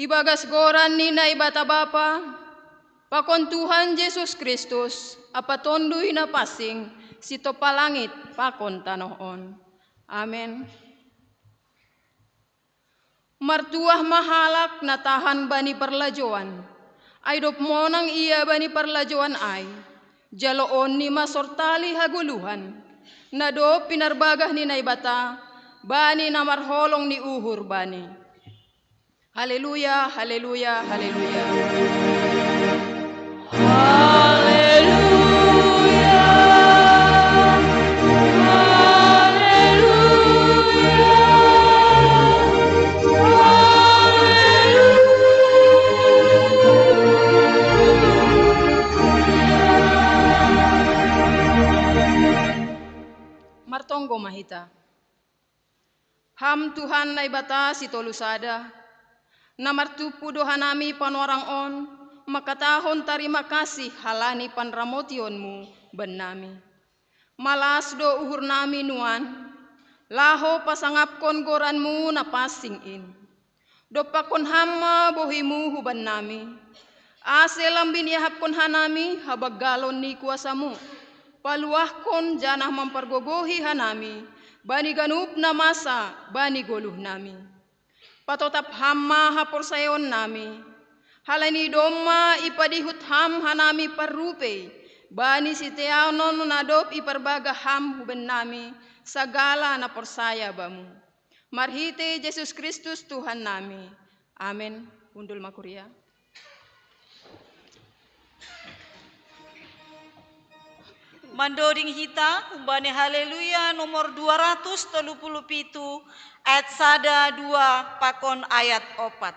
Ibagas goran ni na ibata Bapa, pakon Tuhan Yesus Kristus, apatondoy na pasing, sito palangit, pakon tanoon. Amen. Martuah mahalak na tahan bani perlajuan, ay dop monang iya bani perlajuan ay, jaloon ni masortali haguluhan, na dop pinarbagah ni naibata, bani na marholong ni uhur bani. Haleluya, haleluya, haleluya. Haleluya. Martonggo mahita. Ham Tuhan na ibata si tolusada, na martupu dohanami panorang on, makatahon tarima kasih halani panramotionmu benami. Malas do uhur nami nuan, laho pasangapkon goranmu na pasingin. Do pakon hama bohimu huban nami, ase lambin yahapkon hanami habag galon ni kuasamu. Paluahkon janah mempergogohi hanami, bani ganup na masa, bani goluh nami. Patotap hamma hapor sayon nami, halani doma ipadihut ham hanami parrupe, bani sitianon nadop iparbaga ham huben nami, sagala na porsaya bamu. Marhite Yesus Kristus Tuhan nami. Amin. Undul makuria. Mandoding hita, umbane haleluya nomor 237, ayat sada 2, pakon ayat 4.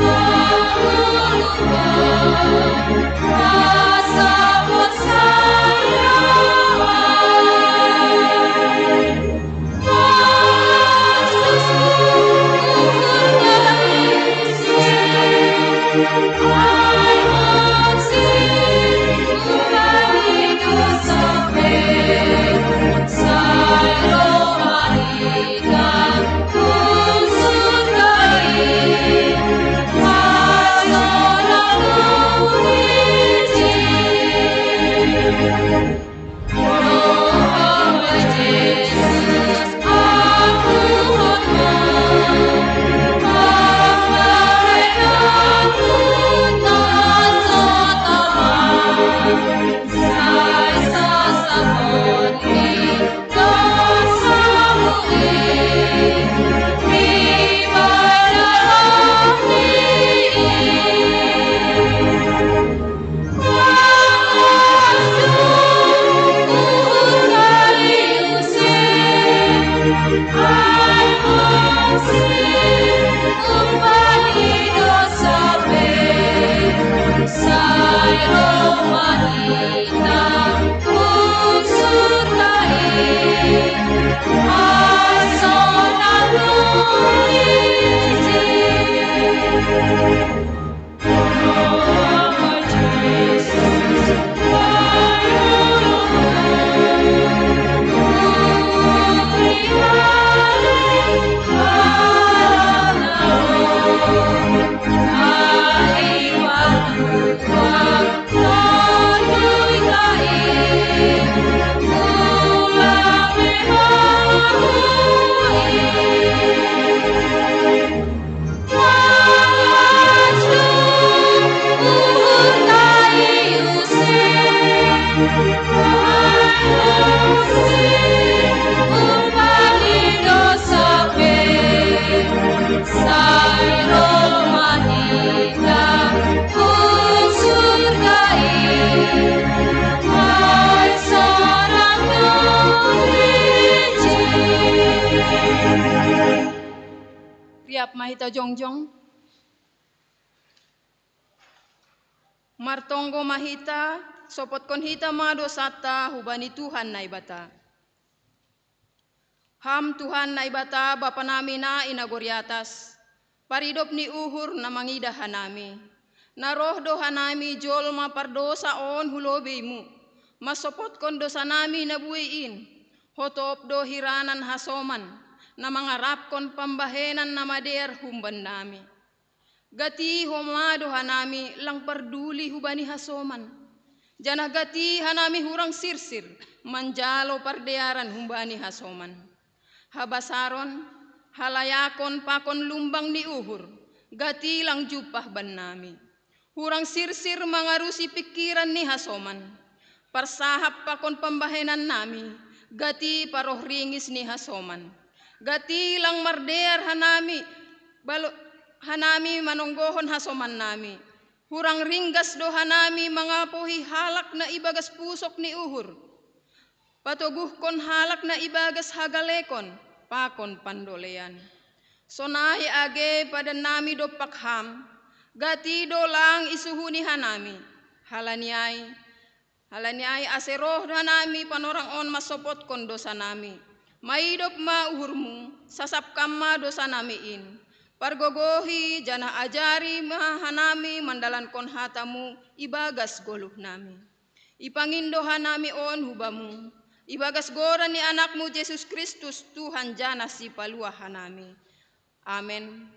Oh, hita jongjong. Martonggo mahita, sopot kon hita madosata hubani Tuhan na ibata. Ham Tuhan na ibata Bapa nami na inagoriatas, paridop ni uhur na mangidahan nami. Naroh doha nami jolma pardosa on hulobimu, masopot kon dosa nami na buiin, hotop do hiranan hasoman, na mangarap kon pambahenan na mader humban nami. Gati homado hanami lang parduli hubani hasoman. Janah gati hanami hurang sirsir manjalo pardearan humbani hasoman. Habasaron halayakon pakon lumbang ni uhur. Gati lang jupah ban nami. Hurang sirsir mangarusi pikiran ni hasoman. Parsahap pakon pambahenan nami. Gati paroh ringis ni hasoman. Gati lang mardear hanami hanami manunggohon hasoman nami. Hurang ringgas do hanami mga pohi halak na ibagas pusok ni uhur. Patuguh kon halak na ibagas hagalekon, pakon pandolean. Sonahi age pada nami do pakham, gati do lang isuhuni hanami. Halaniay aseroh hanami panorang on masopot kon dosa nami. Maidop ma uhurmu, sasap kama dosa namiin. Pargogohi janah ajari mahanami mandalan kon hatamu ibagas goluh nami. Ipangindo hanami on hubamu. Ibagas gora ni anakmu Yesus Kristus Tuhan jana si palua hanami. Amen.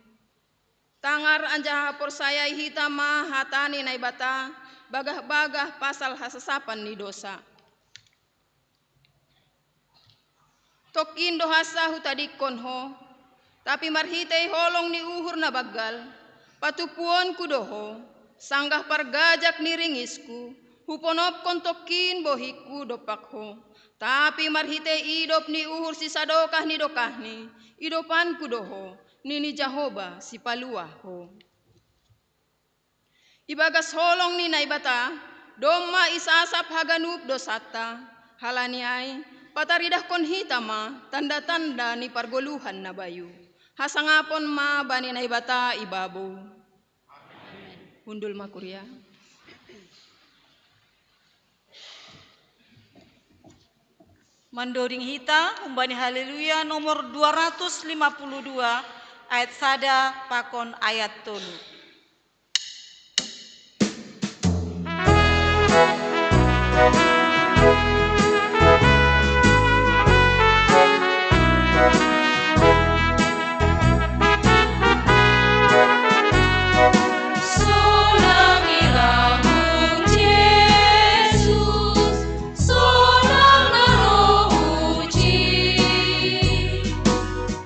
Tangar anjaha porsayai hita ma hatani na ibata bagah-bagah pasal hasasapan ni dosa. Tokin dohasa hutadik konho. Tapi marhitay holong ni uhur na bagal, patupuan ku doho, sanggah pargajak ni ringisku, huponop kontokin bohiku dopakho. Tapi marhitay idop ni uhur si sadokah ni dokahni, idopan ku doho, nini Jahoba si paluaho. Ibagas holong ni naibata, doma isasap haganup dosata, halaniay, pataridah kon hitama, tanda-tanda ni pargoluhan na bayu. Hasangapon ma bani na ibata ibabu. Hundul makuria. Mandoring hita umbani haleluya nomor 252 ayat sada pakon ayat tolu.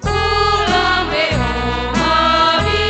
Ulang beho mabi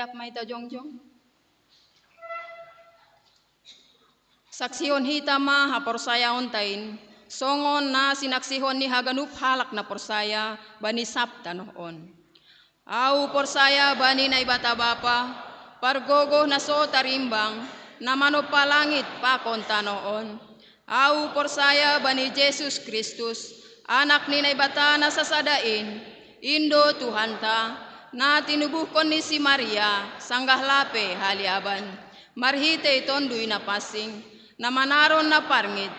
Tiap maita jongjong. Saksion hita ma haporsaya ontain. Songon na sinaksihon ni haganup halak na porsaya bani sabta noon. Au porsaya bani na ibata bapa, pargogo na so tarimbang, na manopalangit pakon tanoon. Au porsaya bani Jesus Kristus, anak ni na ibata na sasadain, Indo Tuhanta, na tinubuhkon ni si Maria, sanggahlape haliaban, marhite tonduy na pasing, na manaron na parngit,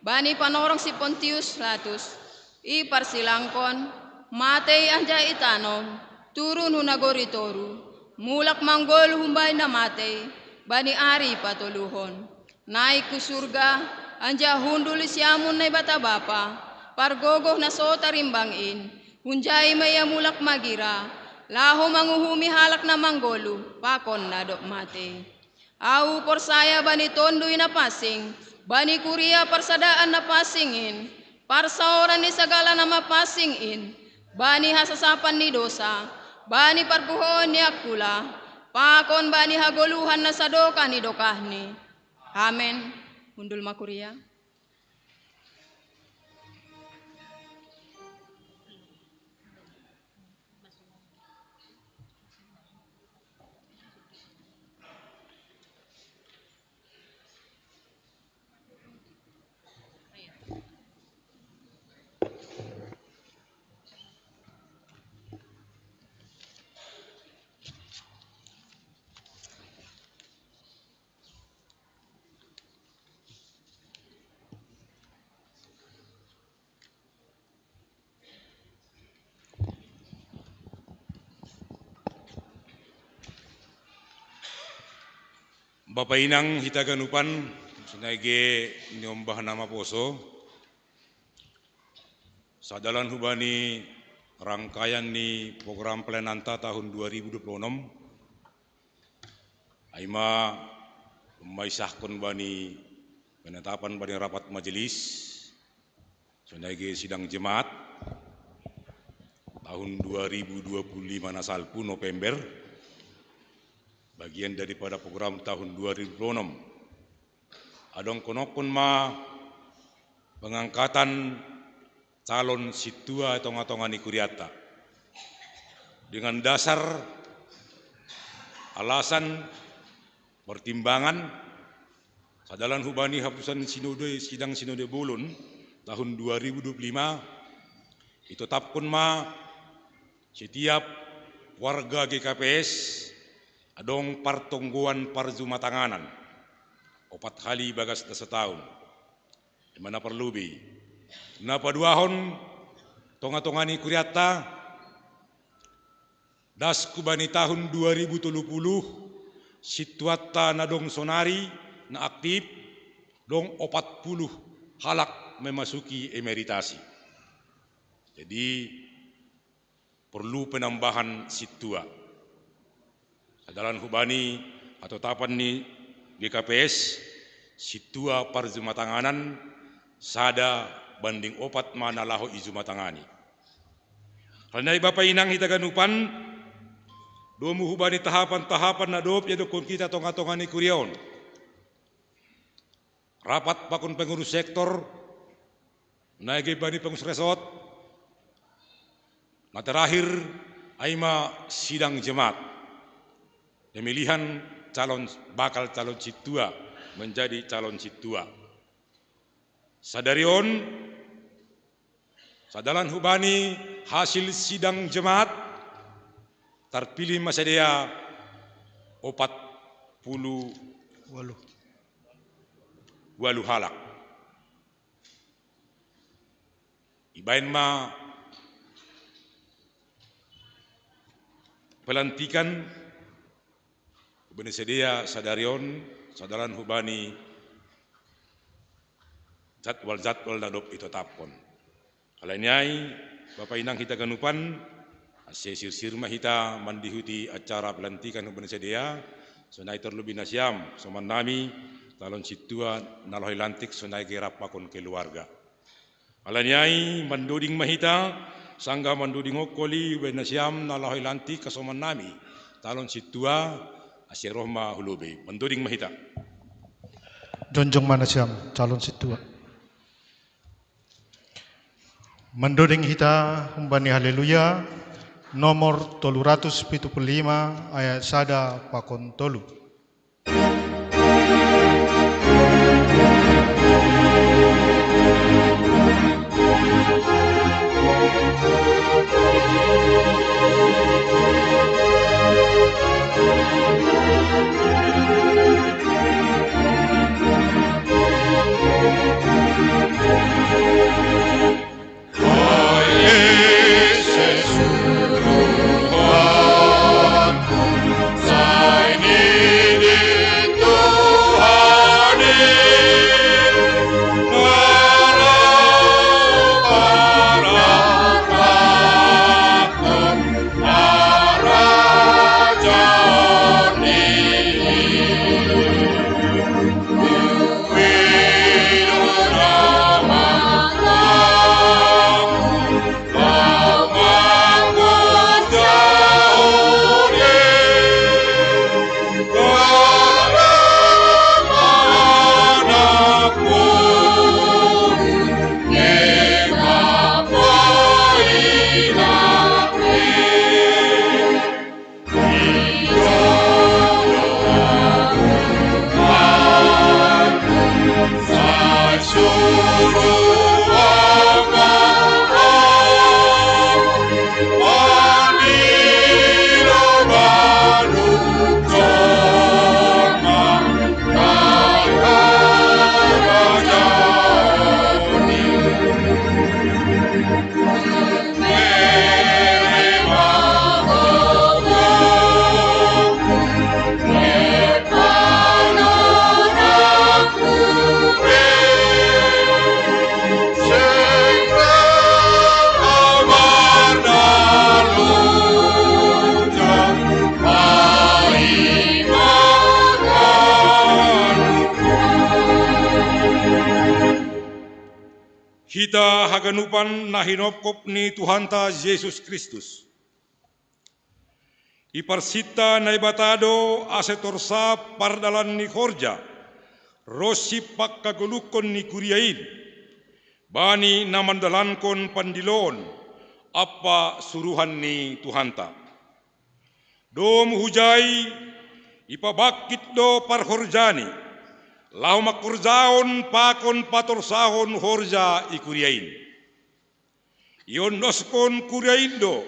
bani panorong si Pontius Latus, iparsilangkon, matay anja itanom, turun hunagoritoru, mulak manggol humbay na matay, bani ari patuluhon, naik ku surga, anja hundul siamun na ibata bapa, pargogoh na so tarimbangin, hunjay maya mulak magira, laho manguhumi halak na manggolu, pakon na dok mate. Au porsaya bani tonduy na pasing, bani kuria parsadaan na pasingin, parsaoran ni sagala na mapasingin, bani hasasapan ni dosa, bani parpuhon ni akula, pakon bani hagoluhan na sadoka ni dokahni. Amen. Hundul makuria. Bapak Inang hitaganupan sunage nyombah nama poso sadalan hubani rangkaian ni program Plenanta tahun 2026 aima memaisahkan bani penetapan bani rapat majelis sunage sidang jemaat tahun 2025 nasalpu November bagian daripada program tahun 2026. Adong konokun ma pengangkatan calon situa tonga-tonga ni kuriata. Dengan dasar alasan pertimbangan sadalan hubani hapusan sinode sidang sinode bulun tahun 2025 itetapkan ma setiap warga GKPS adong partongguan parjumatanganan 4 kali bagas na setahun di mana perlu bi na paduahon tonga-tongani kuriata das kubani tahun 2030 situata na dong sonari na aktif dong 40 halak memasuki emeritasi jadi perlu penambahan situa adalan hubani atau tapan ni GKPS situa parjumatanganan sada banding 4 mana laho ijumatangani. Karena Bapak Inang hitaganupan domu hubani tahapan-tahapan na dop ya dokon kita tonga-tongani kurion. Rapat pakun pengurus sektor naigi bani pengurus resort. Nah terakhir aima sidang jemaat. Pemilihan bakal calon situa menjadi calon situa. Sadarion, sadalan hubani hasil sidang jemaat terpilih masadia 48 halak. Ibain ma pelantikan Bani sedia sadarion sadaran hubani jadwal nadop itu tapon. Kalanyai Bapak Inang kita ganupan asesir sirma hita mandihuti acara pelantikan hubani sedia sunai terlebih nasyam soman nami talon situa nalohi lantik sunai gerap pakon keluarga. Kalanyai manduding mahita sangga manduding okoli hubani nasyam nalohi lantik kasoman nami talon situa ase rohma hulube mendoding mahita. Jonjong manasiam calon situa. Mendoding hita umbani haleluya nomor 375 ayat sada pakon tolu. Hita haganupan na hinopkop ni Tuhanta Yesus Kristus. Iparsita na ibatado asetorsa pardalan ni Horja, rosi pakkagulukon ni Kuriain, bani namandalankon pandilon, apa suruhan ni Tuhanta. Dom hujai ipabakit do parhorjani, lau makurjaon pakon patorsahon horja ikuriain. Ion noskon kuriaindo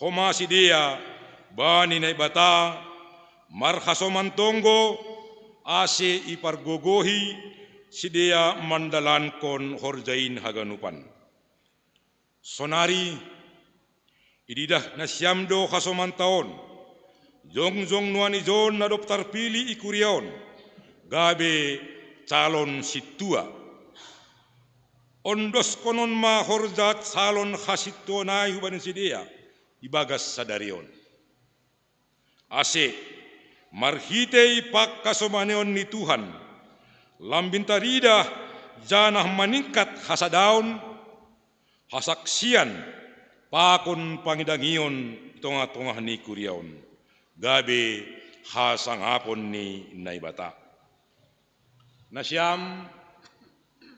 homa sidea bani na ibata marhasomantongo ase ipargogohi sidea mandalankon horjain haganupan. Sonari ididah nasyamdo hasomantaon jongjong nuani jon na daftar pilih ikuriaon gabe calon situa. Ondos konon ma horjat salon khasito na huban sidea ibagas sadarion. Ase marhitei pak kasomaneon ni Tuhan lambintarida janah meningkat hasadaun hasaksian pakon pangidangion tongah-tongah ni kuriaon gabe hasangapon ni naibata. Nasyam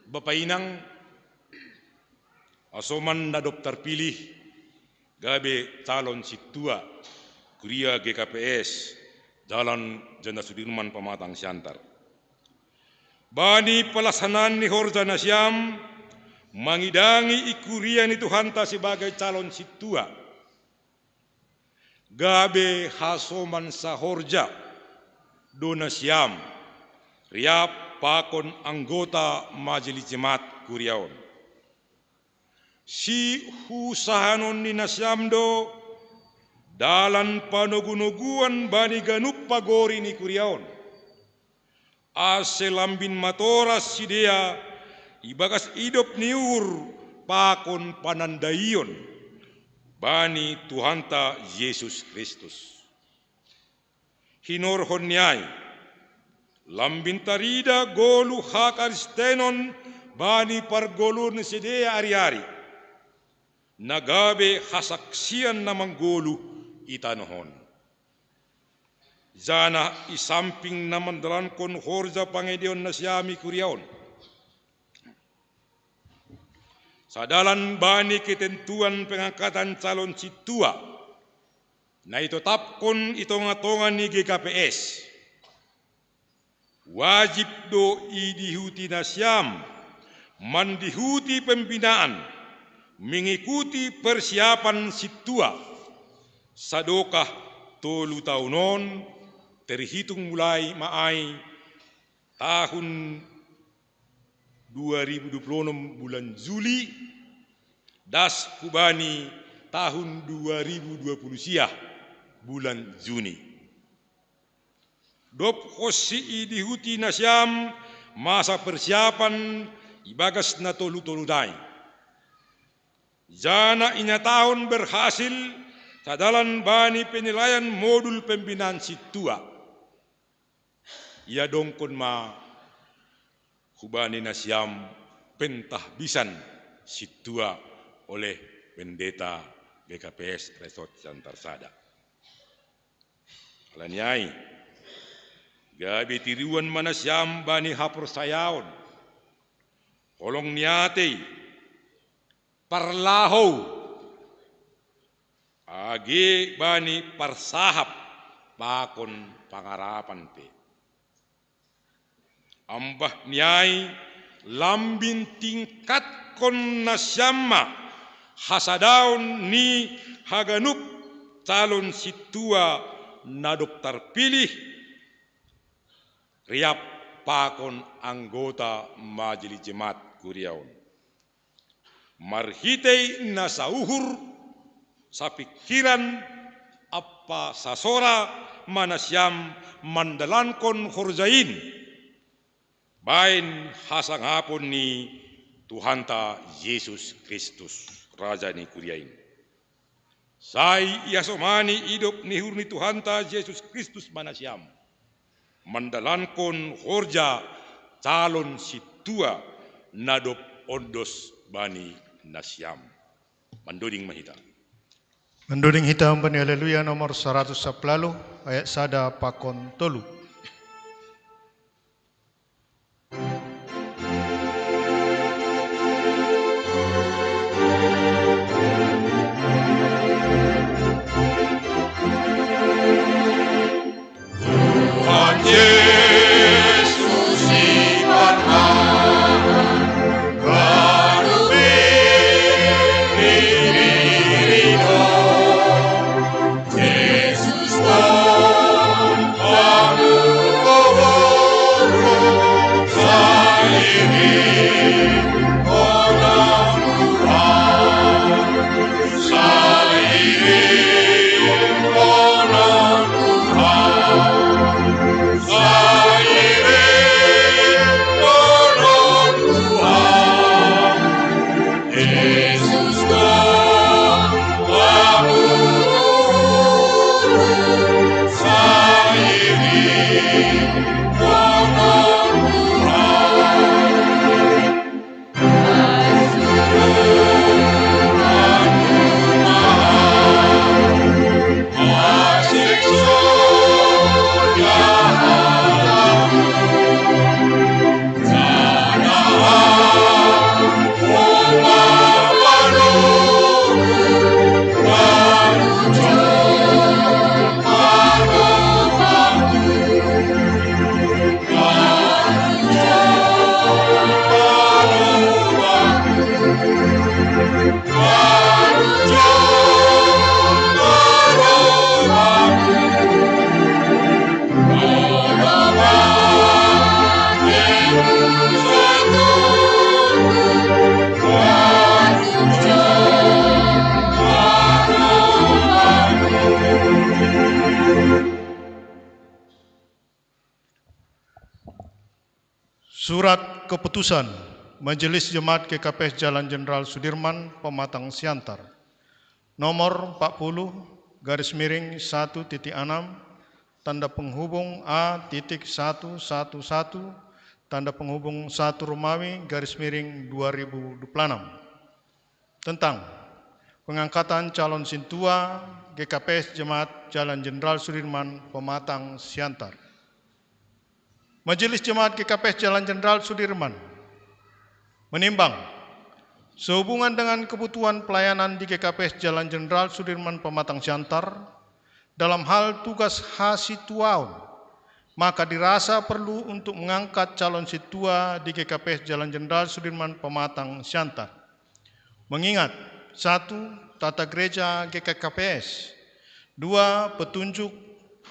bapainang asoman na daftar pilih gabe calon situa kuria GKPS Jalan Jenderal Sudirman Pematang Siantar. Bani pelaksanaan ni Horja Nasyam mangidangi ikuria ni Tuhanta sebagai calon situa gabe hasoman sahorja do Nasyam riap pakon anggota majelis jemaat kuriaon. Si husahanon ni Nasyamdo dalan panogunoguan bani ganup pagori ni kuriaon. Ase lambin matoras sidea ibagas idop niur pakon panandaion bani Tuhanta Yesus Kristus. Hinorhon niay lambintarida golu hakaristenon bani pargolun sidea ari-ari nagabe hasaksian namang golu itanohon. Zana isamping na mandalankon horja pangedion na siyami kuriaon. Sa dalan bani ketentuan pengangkatan calon situa na itetapkon itonga-tongan ni GKPS. Wajib do idihuti na siyam mandihuti pembinaan mengikuti persiapan situa sadokah 3 tahunon terhitung mulai maai tahun 2026 bulan Juli das kubani tahun 2020 siah bulan Juni. Dop hosi dihuti nasyam masa persiapan ibagas na tolu-tolu dai. Jana inya tahun berhasil sadalan bani penilaian modul pembinaan situa. Ia dongkon ma hubani nasyam pentahbisan situa oleh pendeta GKPS Resort Santarsada. Alanyai gabi tiriwan manasyam bani hapur sayaon kolong niate parlaho agi bani parsahap pakon pangarapan pe ambah niai lambin tingkat kon nasyama hasadaon ni haganup calon situa na dokter pilih riap pakon anggota majelis jemaat kuriaon. Marhitei nasauhur sapikiran apa sasora manasyam mandalankon horjain. Bain hasangapon ni Tuhanta Yesus Kristus Raja ni kuriain. Sai iasomani hidup nihur ni Tuhanta Yesus Kristus manasyam. Mandalankon horja calon situa nadop ondos bani nasyam. Mandoding mahita. Menduding hitam bani haleluya nomor 110 ayat sada pakon tolu. Surat Keputusan Majelis Jemaat GKPS Jalan Jenderal Sudirman, Pematang Siantar, nomor 40/1/6, tanda penghubung A.111, tanda penghubung 1 Romawi, _2026, tentang pengangkatan calon sintua GKPS Jemaat Jalan Jenderal Sudirman Pematang Siantar. Majelis Jemaat GKPS Jalan Jenderal Sudirman menimbang sehubungan dengan kebutuhan pelayanan di GKPS Jalan Jenderal Sudirman Pematang Siantar dalam hal tugas Hasituaun, maka dirasa perlu untuk mengangkat calon situa di GKPS Jalan Jenderal Sudirman Pematang Siantar. Mengingat 1. Tata gereja GKKPS, 2. Petunjuk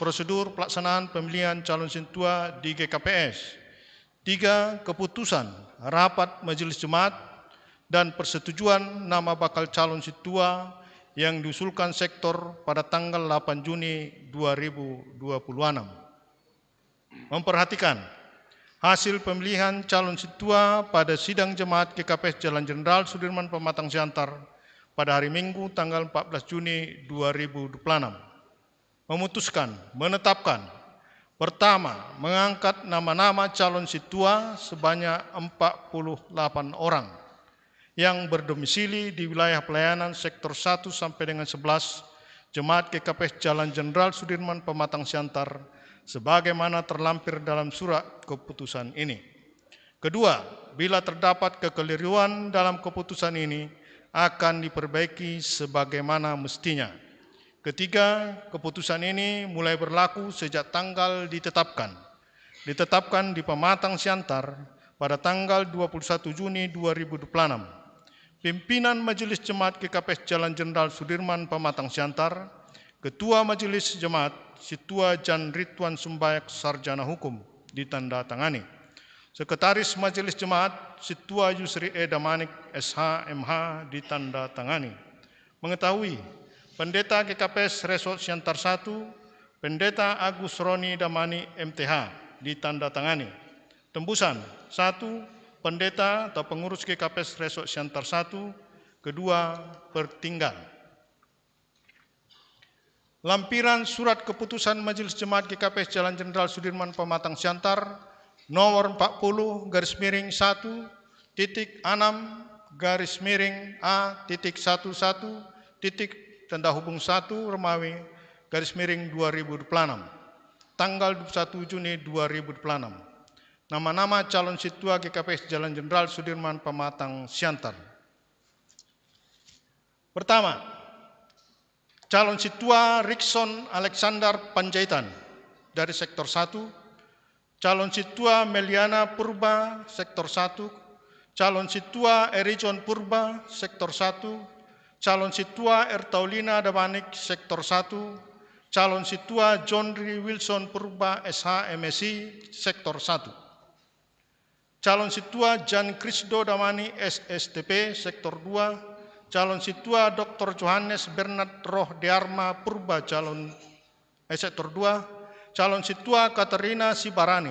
prosedur pelaksanaan pemilihan calon situa di GKPS, 3. Keputusan rapat majelis jemaat dan persetujuan nama bakal calon situa yang diusulkan sektor pada tanggal 8 Juni 2026. Memperhatikan hasil pemilihan calon situa pada sidang jemaat GKPS Jalan Jenderal Sudirman Pematang Siantar pada hari Minggu tanggal 14 Juni 2026. Memutuskan, menetapkan, pertama, mengangkat nama-nama calon situa sebanyak 48 orang yang berdomisili di wilayah pelayanan sektor 1 sampai dengan 11 Jemaat GKPS Jalan Jenderal Sudirman Pematang Siantar sebagaimana terlampir dalam surat keputusan ini. Kedua, bila terdapat kekeliruan dalam keputusan ini akan diperbaiki sebagaimana mestinya. Ketiga, keputusan ini mulai berlaku sejak tanggal ditetapkan di Pematang Siantar pada tanggal 21 Juni 2026. Pimpinan Majelis Jemaat GKPS Jalan Jenderal Sudirman Pematang Siantar, Ketua Majelis Jemaat Situa Jan Ridwan Sumbayak Sarjana Hukum ditandatangani. Sekretaris Majelis Jemaat Situa Yusri E. Damanik SH MH ditandatangani. Mengetahui Pendeta GKPS Resort Siantar 1, Pendeta Agus Roni Damani MTH ditandatangani. Tembusan 1. Pendeta atau pengurus GKPS Resort Siantar 1, kedua pertinggal. Lampiran surat keputusan Majelis Jemaat GKPS Jalan Jenderal Sudirman Pematang Siantar nomor 40-1-A-11-1-1-2026 tanggal 21 Juni 2026. Nama-nama calon situa GKPS Jalan Jenderal Sudirman Pematang Siantar. Pertama, calon situa Rikson Alexander Panjaitan dari sektor 1, calon situa Meliana Purba sektor 1, calon situa Erijon Purba sektor 1, calon situa Ertaulina Damanik sektor 1, calon situa John Ri Wilson Purba SH MSI sektor 1. Calon situa Jan Krisdo Damani SSTP sektor 2, calon situa Dr. Johannes Bernard Roh Dearma Purba sektor 2, calon situa Katerina Sibarani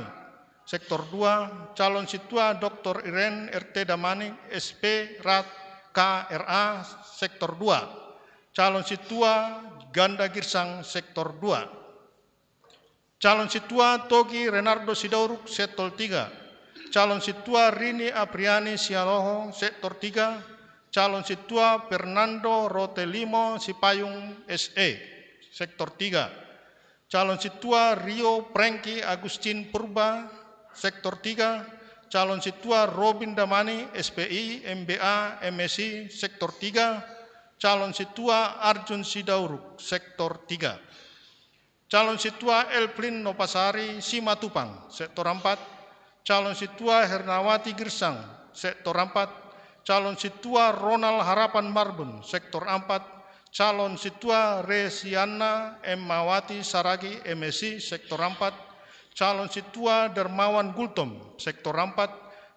sektor 2, calon situa Dr. Irene RT Damani SP Rat KRA sektor 2, calon situa Ganda Girsang sektor 2, calon situa Togi Renardo Sidauruk sektor 3, calon situa Rini Apriani Sialoho sektor 3, calon situa Fernando Rotelimo Sipayung SE sektor 3, calon situa Rio Prengki Agustin Purba sektor 3, calon situa Robin Damani SPI MBA MSI sektor 3, calon situa Arjun Sidauruk sektor 3, calon situa Elplin Nopasari Simatupang sektor 4, calon situa Hernawati Girsang sektor 4, calon situa Ronald Harapan Marbun sektor 4, calon situa Resiana M. Mawati Saragi MSI sektor 4, calon situa Dermawan Gultom sektor 4,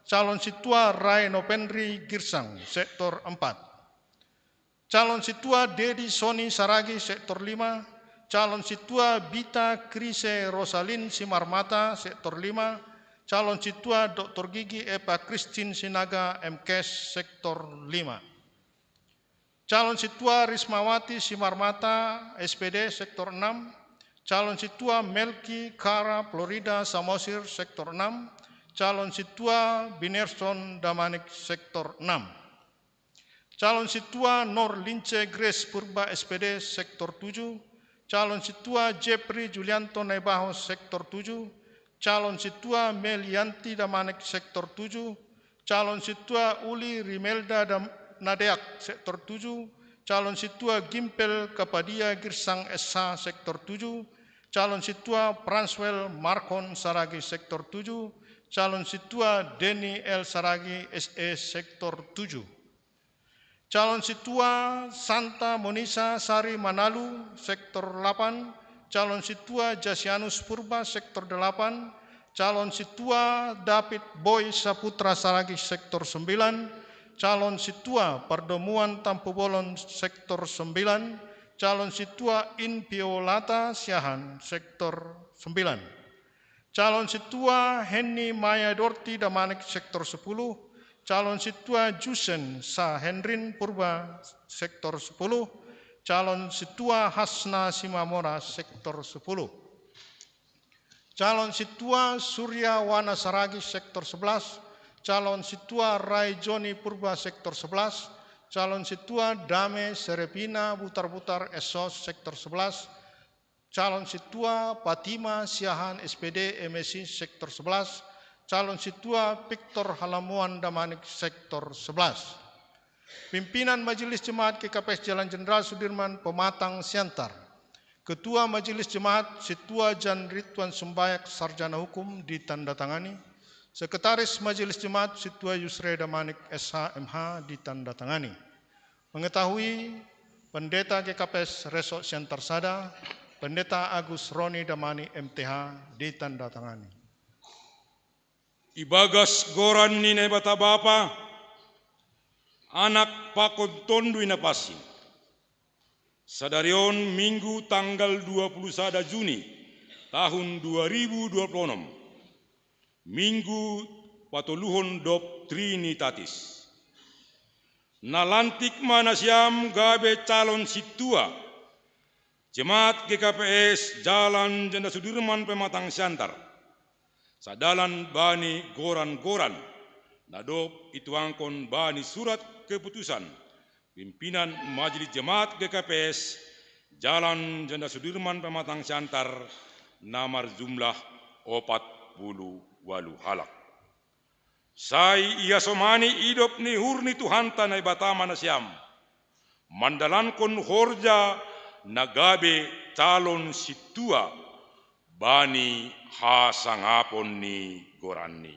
calon situa Rai Nopendri Girsang sektor 4, calon situa Dedi Soni Saragi sektor 5, calon situa Bita Krise Rosalin Simarmata sektor 5, calon situa Dr. Gigi Epa Christine Sinaga MKes sektor 5, calon situa Rismawati Simarmata SPD sektor 6, calon situa Melki Kara Florida Samosir sektor 6, calon situa Binerson Damanik sektor 6, Calon Situa Nor Lince Grace Purba SPD Sektor 7, Calon Situa Jeffrey Julianto Nebaho Sektor 7, Calon Situa Melianti Damanek Sektor 7, Calon Situa Uli Rimelda Nadeak Sektor 7, Calon Situa Gimpel Kapadia Girsang SH Sektor 7, Calon Situa Pranswell Markon Saragi Sektor 7, Calon Situa Denny L. Saragi SE Sektor 7. Calon Situa Santa Monisa Sari Manalu Sektor 8, Calon Situa Jasianus Purba Sektor 8, Calon Situa David Boy Saputra Saragi Sektor 9, Calon Situa Perdomuan Tampubolon Sektor 9, Calon Situa Inpiolata Siahan Sektor 9, Calon Situa Henny Maya Dorti Damanek Sektor 10, Calon Situa Jusen Sa Henrin Purba Sektor 10, Calon Situa Hasna Simamora Sektor 10, Calon Situa Surya Wana Saragi Sektor 11, Calon Situa Rai Joni Purba Sektor 11, Calon Situa Dame Serepina Butar-Butar Esos Sektor 11, Calon Situa Fatima Siahan SPD MSI Sektor 11, Calon Situa Victor Halamuan Damanik Sektor 11. Pimpinan Majelis Jemaat GKPS Jalan Jenderal Sudirman Pematang Siantar. Ketua Majelis Jemaat Situa Jan Ridwan Sumbayak Sarjana Hukum ditandatangani. Sekretaris Majelis Jemaat Situa Yusre Damanik SH MH ditandatangani. Mengetahui Pendeta GKPS Resok Siantar Sada, Pendeta Agus Roni Damani MTH ditandatangani. Ibagas goran nina bata bapa, anak pakon tondui na pasi. Sadarion Minggu tanggal 21 Juni tahun 2026. Minggu patuluhon dop Trinitatis. Nalantik manasiam gabe calon situa. Jemaat GKPS Jalan Janda Sudirman Pematang Siantar. Sadalan bani goran-goran, nadop ituangkon bani surat keputusan pimpinan Majelis Jemaat GKPS Jalan Janda Sudirman Pematang Siantar nomor jumlah 48 halak. Sai ia somani idop ni hurni Tuhan tanai batama nasiam, mandalankon horja nagabe calon situa bani hasangapon ni gorani.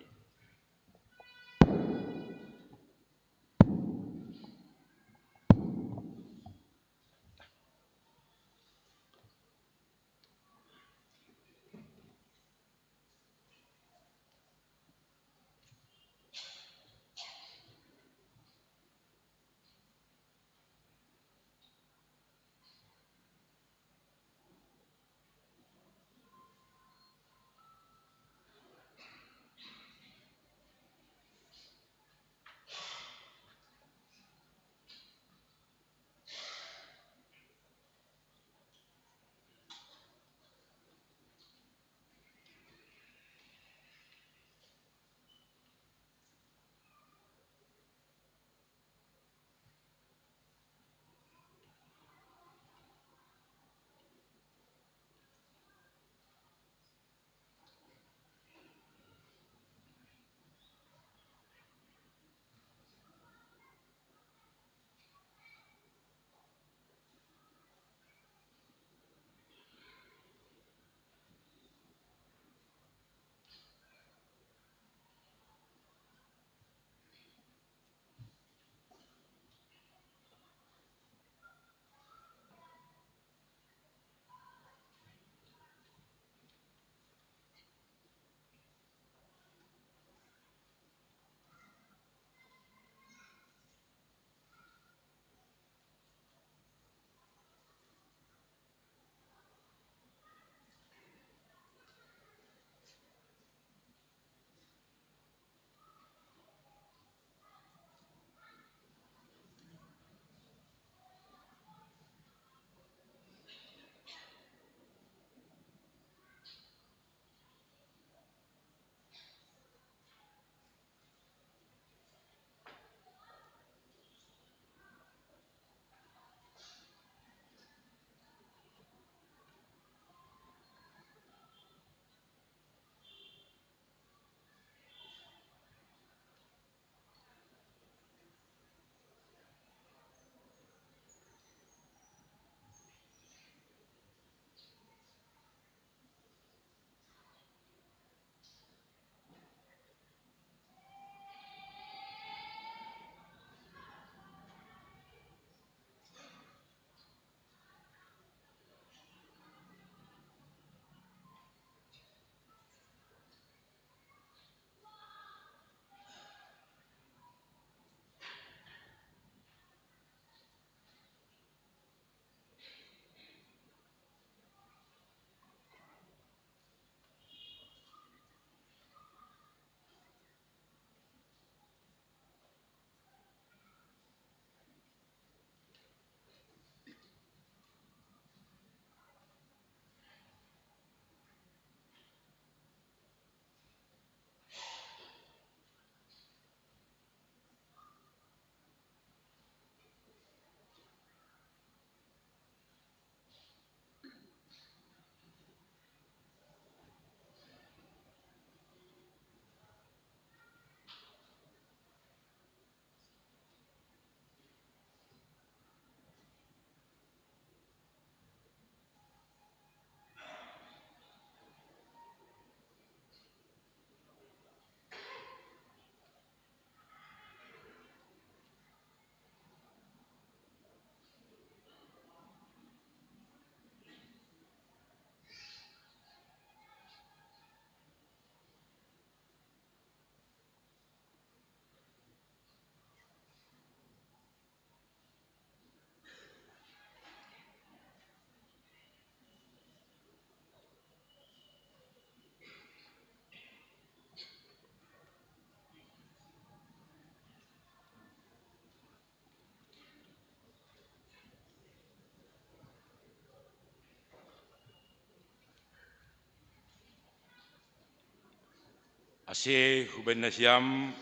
Ase huben nasiam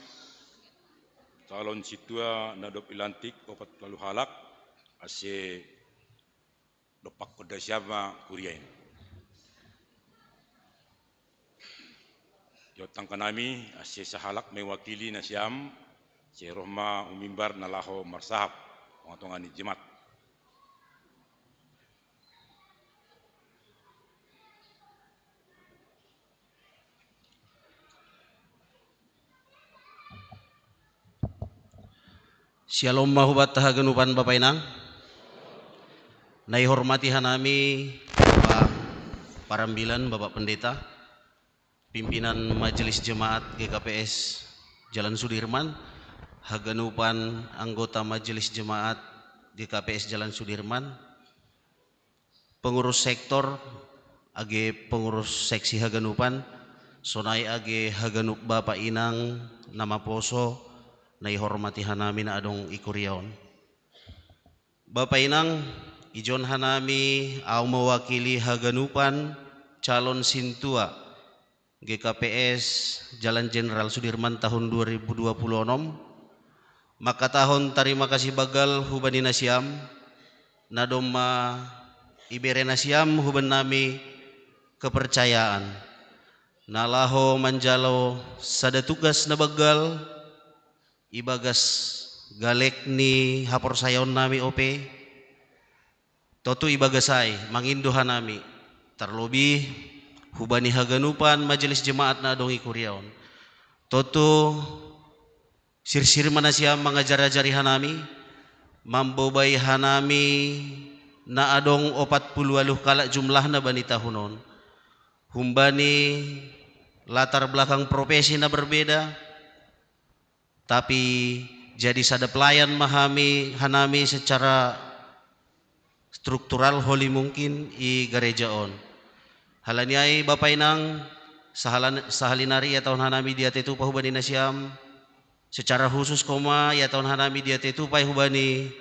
calon situa nadop ilantik opat lalu halak ase dopak koda siama kuriain. Yotang kanami ase sahalak mewakili nasiam se rohma umimbar nalaho marsahab pengatongani jemaat. Shalom mahubat tahagenupan Bapak Inang. Nai hormati hanami Bapak Parambilan, Bapak Pendeta, pimpinan Majelis Jemaat GKPS Jalan Sudirman, hagenupan anggota Majelis Jemaat GKPS Jalan Sudirman, pengurus sektor age pengurus seksi hagenupan, sonai age hagenup Bapak Inang nama poso nai hormati hanami na adong ikuriaon. Bapak Inang, ijon hanami au mewakili haganupan calon sintua GKPS Jalan Jenderal Sudirman tahun 2026. Maka tahun terima kasih bagal hubani nasiam nadoma ibere nasiam huban nami kepercayaan nalaho manjalo sada tugas na bagal ibagas galek ni hapor sayon nami ope totu ibagasai manginduhan nami terlebih hubani haganupan majelis jemaat na adong ikuriaon totu sir-sir manasiam mangajari hanami mambobai hanami na adong 40 kalak jumlah na bani tahunon humbani latar belakang profesi na berbeda tapi jadi sada pelayan mahami hanami secara struktural holi mungkin i gereja on. Halaniai Bapak Inang sahalinari ya tahun hanami dia tetu pahubani nasiam secara khusus koma ya tahun hanami dia tetu pahubani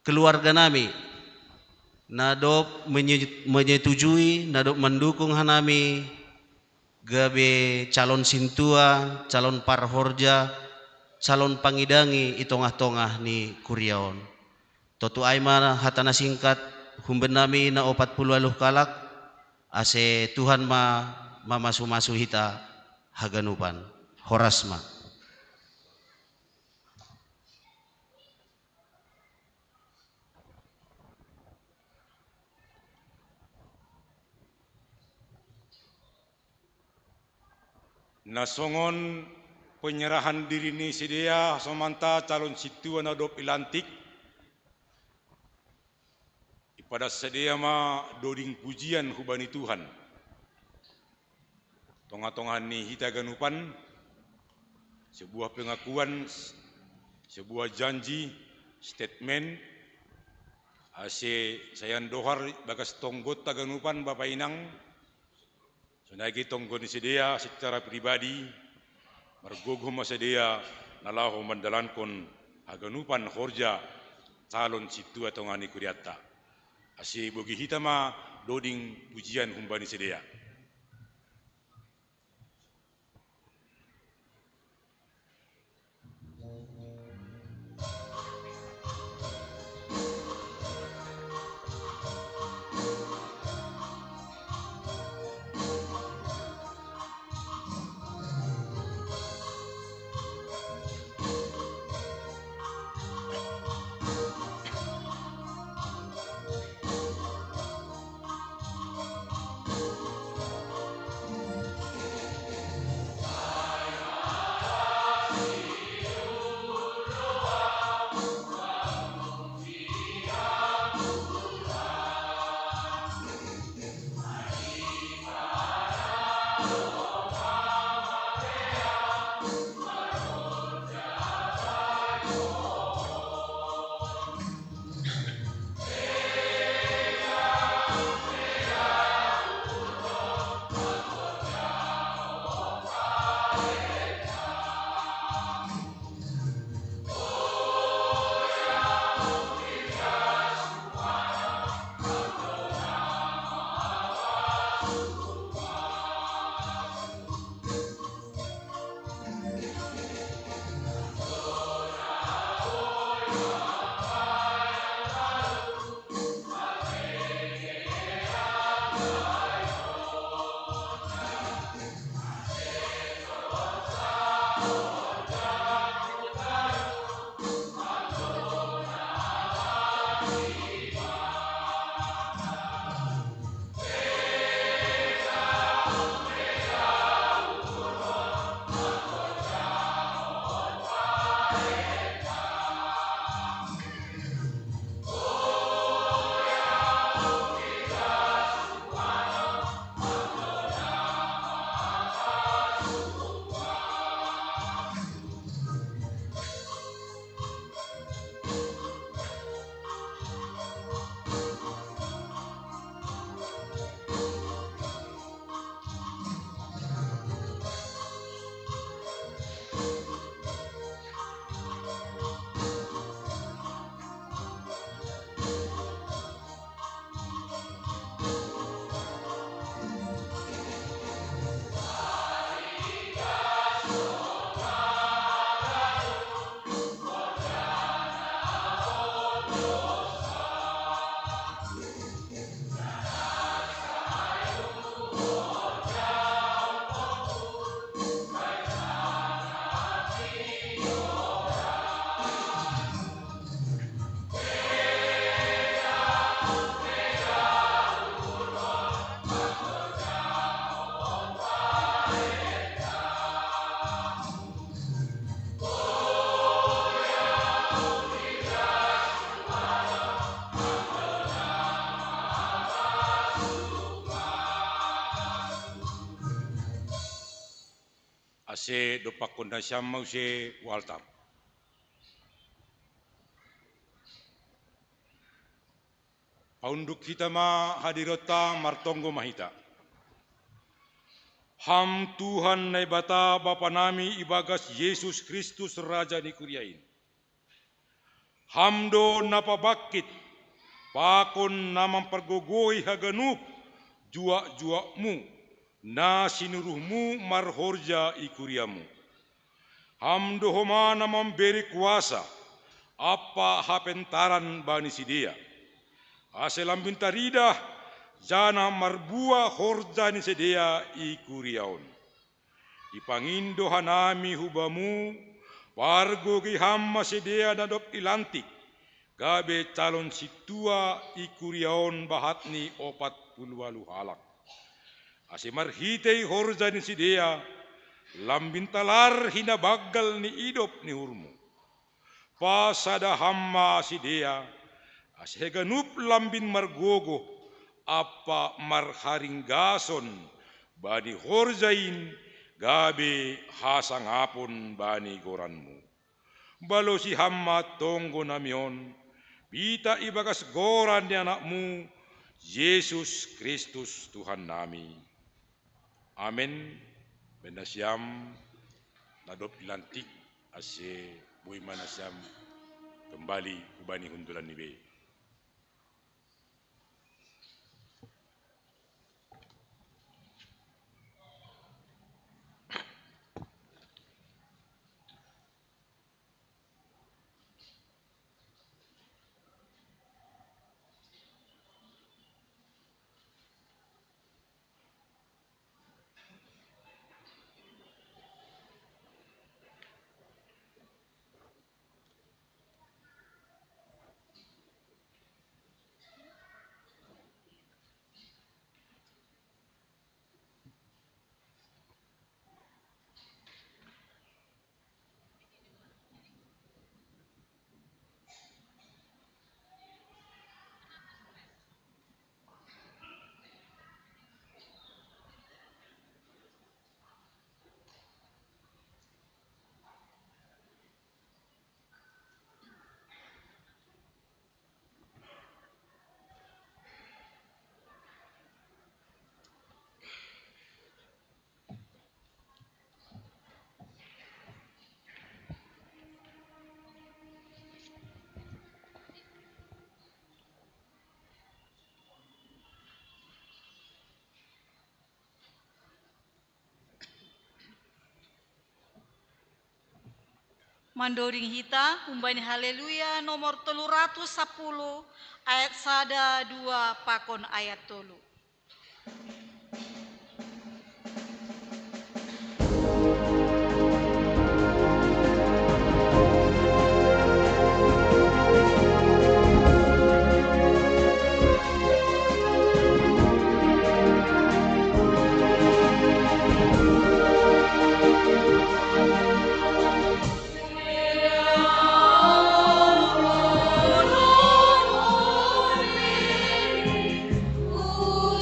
keluarga nami nadop menyetujui nadop mendukung hanami gabe calon sintua, calon parhorja, calon pangidangi itongah-tongah ni kuriaon. Totu aima hatana singkat humben nami na 40 kalak ase Tuhan mamasu-masu hita haganupan. Horasma. Nasongon penyerahan diri ni sedia somanta calon situa nadop ilantik ipada sedia ma doding pujian hubani Tuhan tonga-tongan ni hita ganupan sebuah pengakuan sebuah janji statement ase sayan dohar bagas tonggot taganupan Bapak Inang sunagi tonggo ni sedia secara pribadi margogo masedia nalaho mandalankon haganupan horja calon situa tongani kuriata ase bogi hitama doding pujian humbani sedia. ase dopak konda syam mause waltar. Paunduk kita ma hadirota martonggo mahita. Ham Tuhan nai bata Bapa nami ibagas Yesus Kristus Raja ni kuriain. Hamdo napa bakit pakon namang pergogoi haganup jua-juamu na sinuruhmu marhorja ikuriamu. Hamdo homa namang beri kuasa apa hapentaran bani sidia. Aselam bintarida jana marbua horja ni sedia ikuriaon. Ipangindo hanami hubamu wargo ki hamma sedia dadop ilantik. Gabe calon situa ikuriaon bahatni 48 halak. Ase marhitei horja ni sedia lambintalar hina bagal ni idop ni hurmu. Pasada hamma sedia asheganup lambin margogo apa marharinggason bani horjain gabe hasangapon bani goranmu. Balo si hamma tonggo namion pita ibagas goran ni anakmu Yesus Kristus Tuhan nami. Amin. Benasyam nadop ilantik ase bui manasyam kembali kubani hundulan nibe. Mandoring hita umbani haleluya nomor 310 ayat sada 2 pakon ayat 3.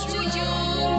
Jujur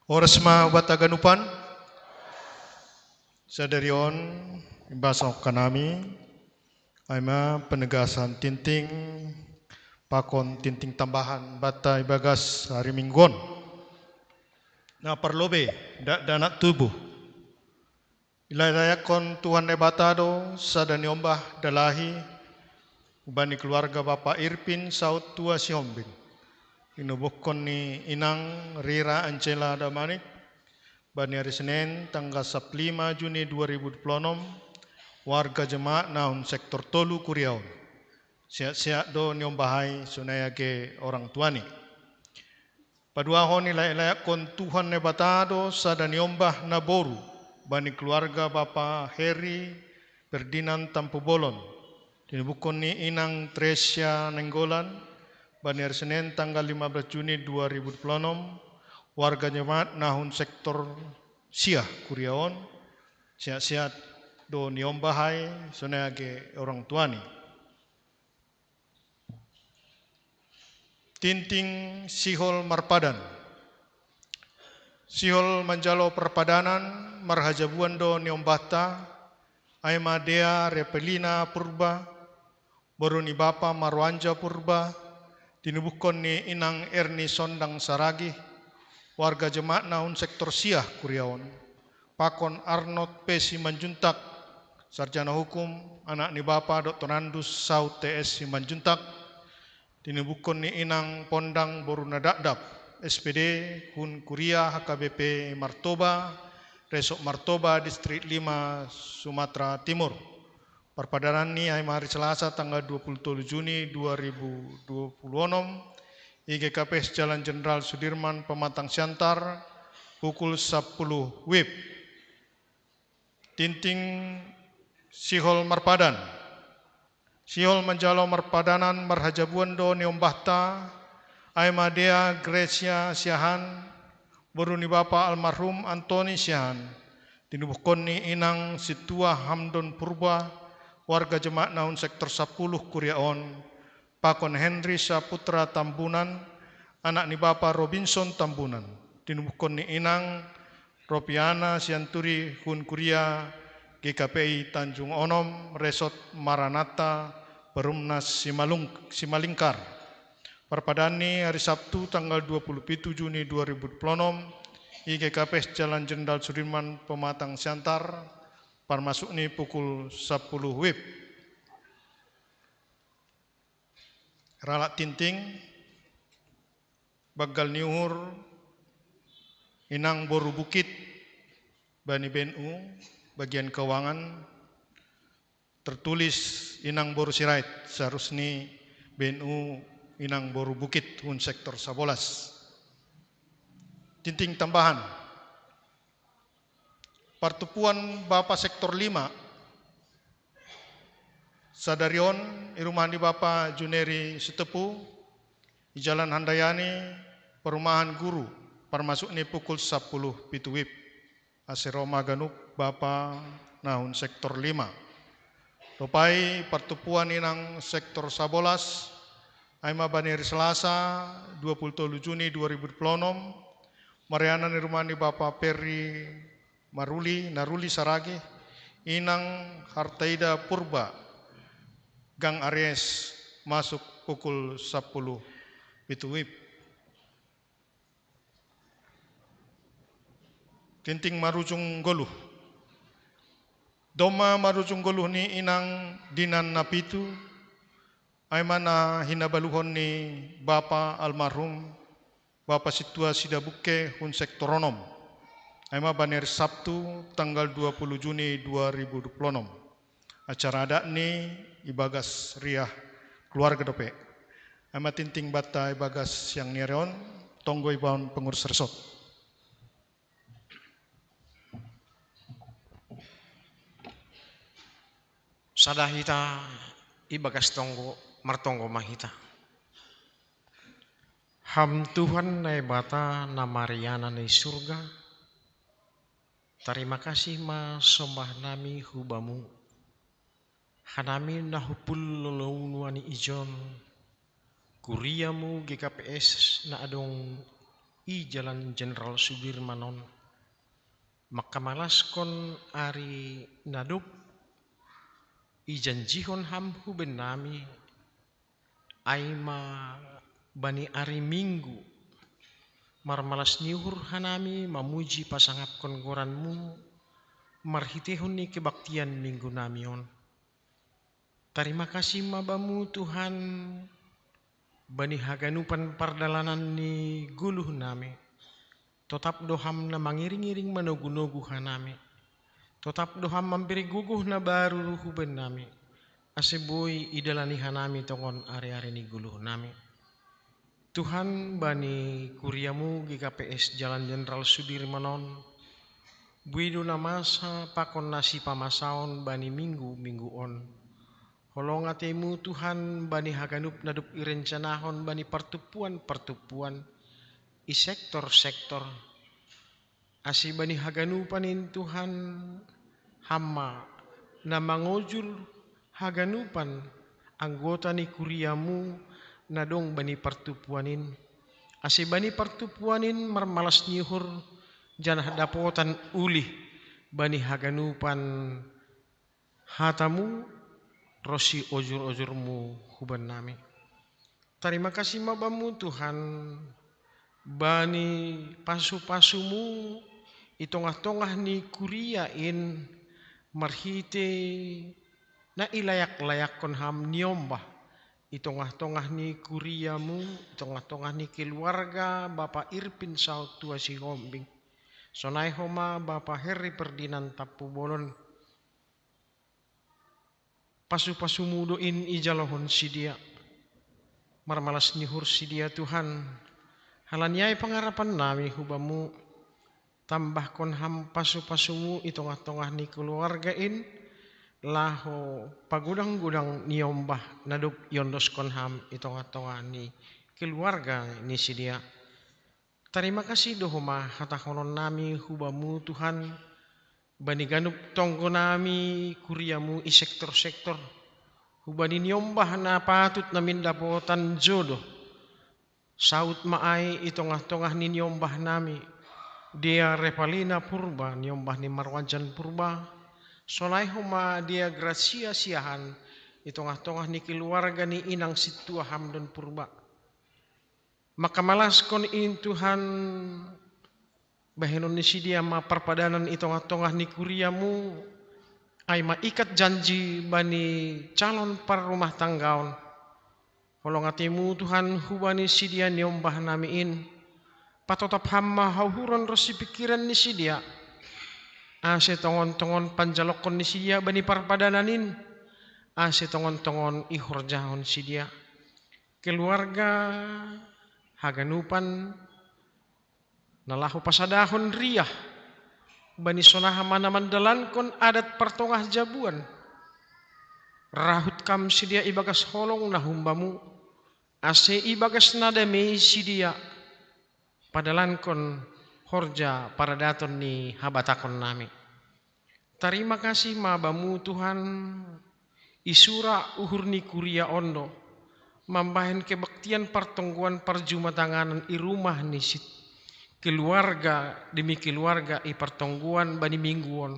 Oresma Wataganupan, sadarion imbasok kanami, aima penegasan tinting, pakon tinting tambahan bata ibagas hari Minggon. Na perlobe dana tubuh. Ilayakon Tuhan ebatado sadani ombah dalahi ubani keluarga Bapak Irpin saut tua Siombing. Inubukon ni Inang Rira Ancela Damanik bani hari Senin tanggal 5 Juni 2026 warga jemaat naun sektor Tolu Kuriaun. Siap-siap do nyombahai sunaya ke orang tuani. Paduahon nilai kon Tuhan nebatado sadani ombah naboru bani keluarga Bapak Heri Ferdinand Tampu Bolon. Dinubukon ni Inang Tresia Nenggolan bani hari Senin tanggal 15 Juni 2026 warga jemaat nahun sektor Siah Kuriaon siap-siap do niombahai sonage orang tuani. Tinting Sihol Marpadan. Sihol Manjalo Perpadanan marhajabuan do niombahta aima dea Repelina Purba boroni Bapa Marwanja Purba dinubukon ni Inang Erni Sondang Saragi warga jemaat naun sektor Siah Kuriaon Pakon Arnold P. Simanjuntak sarjana hukum anak ni Bapa Dr. Andus Saud TS Simanjuntak dinubukon ni Inang Pondang Boruna Dakdap SPD Hun Kuria HKBP Martoba Resok Martoba Distrik 5 Sumatera Timur. Perpadanan ni hari Selasa tanggal 27 Juni 2026 IGKP Jalan Jenderal Sudirman Pematang Siantar pukul 10 WIB. Tinting Sihol Marpadan. Sihol Manjalo Marpadanan marhajabuan do niombahta Aimadea Grecia Siahan boruni Bapa almarhum Antoni Siahan dinubukon ni Inang Situa Hamdon Purba warga jemaat naun sektor 10 Kuriaon Pakon Henry Saputra Tambunan anak ni Bapa Robinson Tambunan dinubukon ni Inang Ropiana Sianturi Hun Kuria GKPI Tanjung Onom Resort Maranata Perumnas Simalingkar. Perpadani hari Sabtu tanggal 27 Juni 2026 IGKP Jalan Jenderal Sudirman Pematang Siantar parmasuk ni pukul 10 WIB. Ralak tinting Bagal Niuhur Inang Boru Bukit Bani BNU bagian keuangan tertulis Inang Boru Sirait seharusnya BNU Inang Boru Bukit Hun sektor 11. Tinting tambahan Pertupuan Bapak sektor 5 sadarion irumani Bapak Juneri Setepu di Jalan Handayani Perumahan Guru parmasuk ni pukul 10 pitu WIB. Aseroma Ganuk Bapak nahun sektor 5. Topai pertupuan inang sektor 11 aima banir Selasa 27 Juni 2026 Mariana nirumani Bapak Peri Naruli Saragi Inang Hartaida Purba Gang Aries masuk pukul 10 pitu WIB. Tinting Marujung Goluh Doma Marujung Goluh ni Inang Dinan Napitu aimana hinabaluhon ni Bapa almarhum Bapak Situa Sidabuke Hun sektor Onom aima banir Sabtu tanggal 20 Juni 2026. Acara adat ni ibagas riah keluarga dope. Aima tinting bata ibagas yang nireon tonggo ibaun pengurus resort. Sadahita ibagas tonggo martonggo mahita. Ham Tuhan nai bata namariana nai surga. Terima kasih ma sombah nami hubamu. Hanami nahupul lolaunuani ijon. Kuriamu GKPS na adong i Jalan Jenderal Sudirmanon. Makamalaskon ari nadup i janjihon ham huben nami aima bani ari Minggu marmalas niuhur hanami mamuji pasangapkon goranmu marhitehon ni kebaktian minggu namion. Terima kasih mabamu Tuhan bani haganupan pardalanan ni guluh nami. Tetap doham na mangiring-iring manogu-nogu hanami. Tetap doham memberi guguh na baru huben nami. Aseboy idalani hanami tongon ari-ari ni guluh nami. Tuhan bani kuriamu GKPS Jalan Jenderal Sudirmanon. Buidu namasa pakon nasi pamasaon bani minggu on. Holong atemu Tuhan bani haganup nadup irencanahon bani pertupuan i sektor-sektor. Asi bani haganupanin Tuhan hamma na mangojul haganupan anggota ni kuriamu nadong bani pertupuanin. Asi bani pertupuanin marmalas nyuhur janah dapotan ulih bani haganupan hatamu rosi ojur-ojurmu huban nami. Terima kasih mabamu Tuhan bani pasu-pasumu itongah-tongah ni kuriain marhite na ilayak-layak kon ham niombah itongah-tongah ni kuriamu itongah-tongah ni keluarga Bapak Irpin Saud Tua Sihombing sonai homa Bapak Heri Perdinan Tapu Bolon pasu-pasu mudoin ijalohon sidia marmalas nihur sidia Tuhan halanyai pangarapan nami hubamu tambahkon ham pasu-pasumu itongah-tongah ni keluargain laho pagudang-gudang niombah nadup yondoskon ham itongah-tongah ni keluarga ni sidia. Terima kasih dohoma hatahonon nami hubamu Tuhan bani ganup tonggo nami kuriamu i sektor-sektor hubani niombah na patut namin dapotan jodoh saut maai itongah-tongah ni niombah nami dia Repalina Purba niombah ni Marwajan Purba solai homa dia Gracia Siahan itongah-tongah ni keluarga ni Inang Situa Hamdon Purba makamalaskon in Tuhan bahenon ni sidia ma perpadanan itongah-tongah ni kuriamu ay maikat janji bani calon par rumah tanggaon holong atimu Tuhan hubani sidia niombah namiin patotap hamma hauhuron rosi pikiran ni sidia ase tongon-tongon panjalokon ni sidia bani perpadananin ase tongon-tongon ihorjahon sidia keluarga haganupan nalahu pasadahon riyah bani sonaha mana mandalankon adat pertongah jabuan rahut kam sidia ibagas holong nahumbamu ase ibagas nadame sidia padalankon horja paradaton ni habatakon nami. Terima kasih mabamu Tuhan isura uhur ni kuria ondo mambahen kebaktian pertongguan perjumatanganan i rumah ni sit keluarga demi keluarga i pertongguan bani mingguon.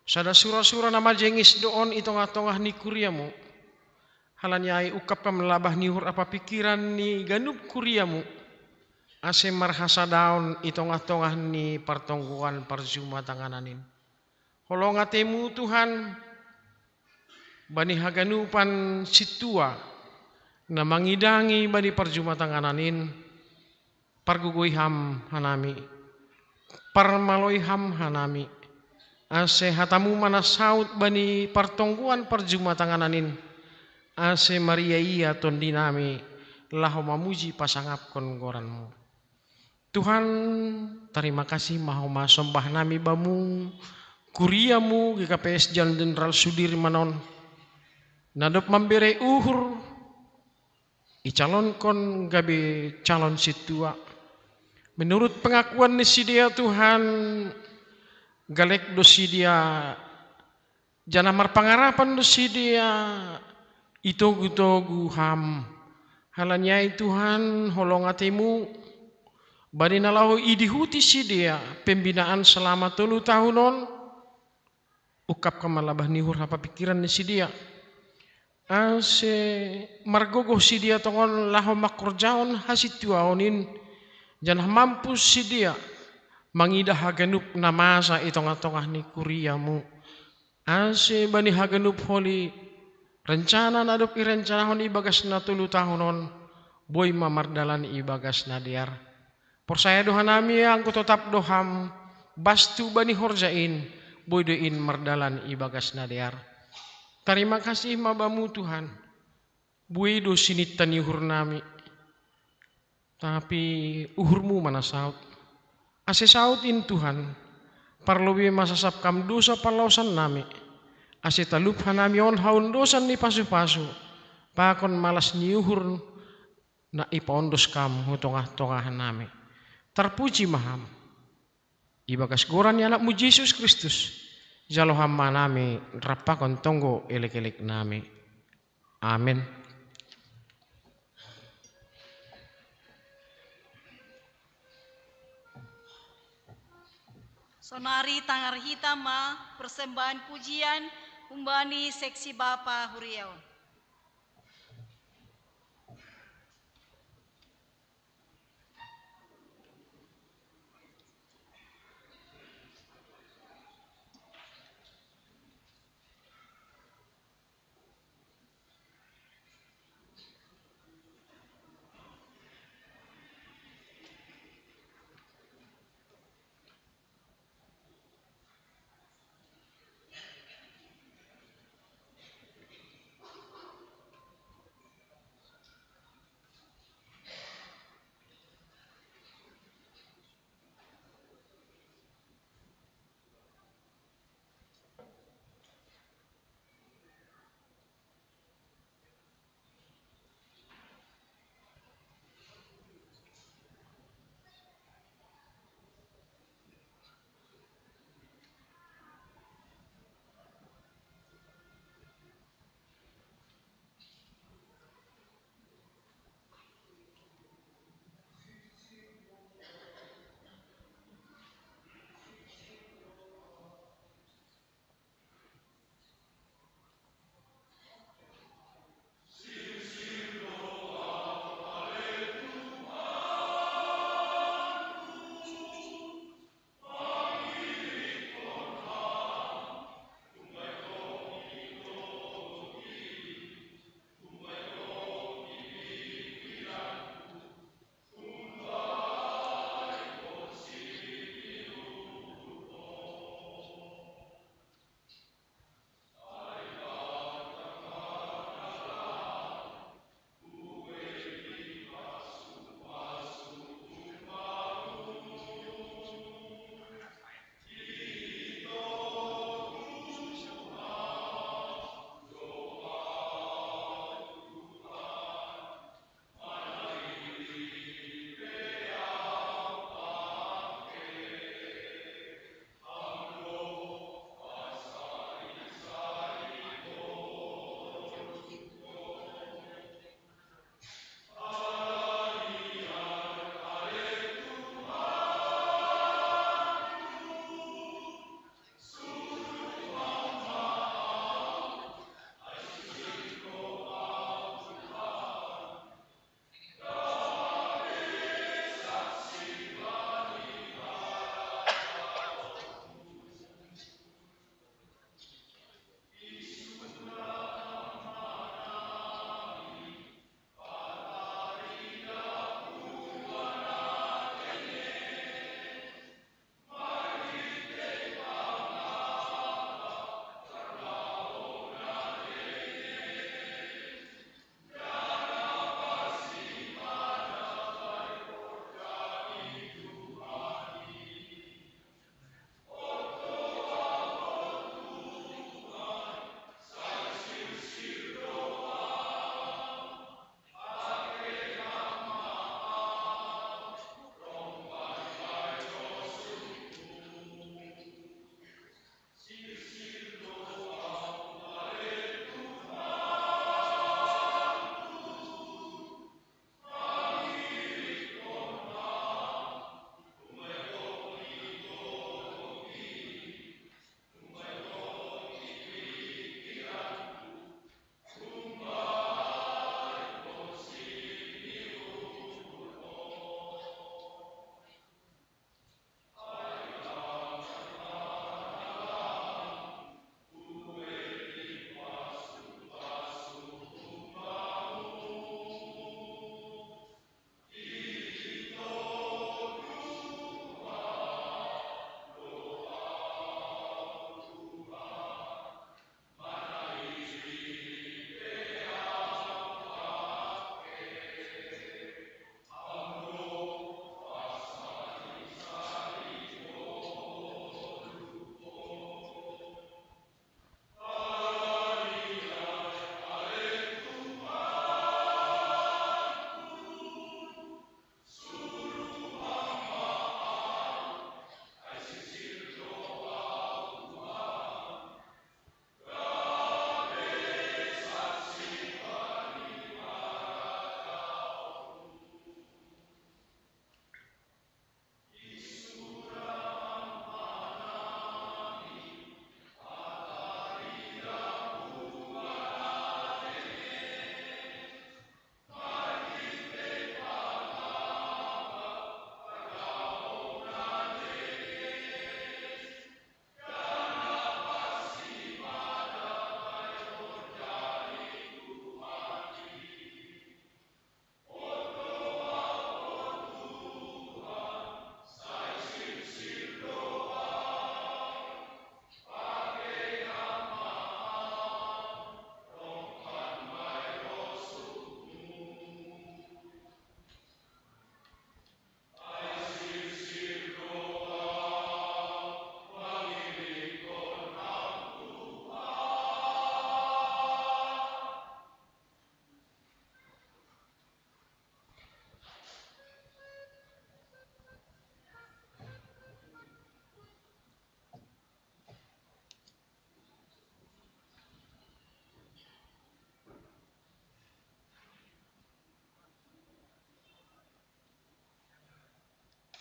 Sada sura-sura nama jengis doon itongah-tongah ni kuriamu. Halanyai ukap melabah nihur apa pikiran ni ganup kuriamu. Ase marhasa daun itongah-tongah ni pertongguan perjumatangananin. Holong atemu Tuhan bani haganupan situa na mangidangi bani perjumatangananin. Pargugui ham hanami parmaloi ham hanami ase hatamu mana saut bani pertongguan perjumatangananin ase Maria iya tondinami laho mamuji pasangapkon goranmu Tuhan. Terima kasih mahoma sombah nami bamu kuriamu GKPS Jalan Jenderal Sudirmanon nadop memberi uhur icalonkon gabe calon situa. Menurut pengakuan ni sidia Tuhan galek do sidia janamar pangarapan do sidia itogu-togu ham halanyai Tuhan holong atimu Bani nalahu idihuti si dia pembinaan selama 3 tahunon. Ukap kamalabah nihur apa pikiran ni si dia. Ase margogoh si dia tongon laho makorjaon hasituaonin. Janah mampus si dia mangidah hagenup namasa itong-tongah ni kuriamu. Ase bani hagenup holi rencana nadop irencana hon ibagas na 3 tahunon. Boy mamardalan ibagas na diar. Persaya doha nami ang tetap doham bastu bani horjain boy doin mardalan ibagas na diar. Terima kasih mabamu Tuhan. Boy do sinitan yuhur nami. Tapi uhurmu mana saut. Ase sautin Tuhan. Parlowi masasap kam dosa palausan nami. Ase talup hanami on haun dosan ni pasu-pasu. Pakon malas niuhur na ipaondos kam hutongah-tongah nami. Terpuji maham. Ibagas goran ya anakmu Yesus Kristus. Jalo hamma nami rapakon tonggo elek-elek nami. Amin. Sonari tangar hitama persembahan pujian umbani seksi Bapa Huriau.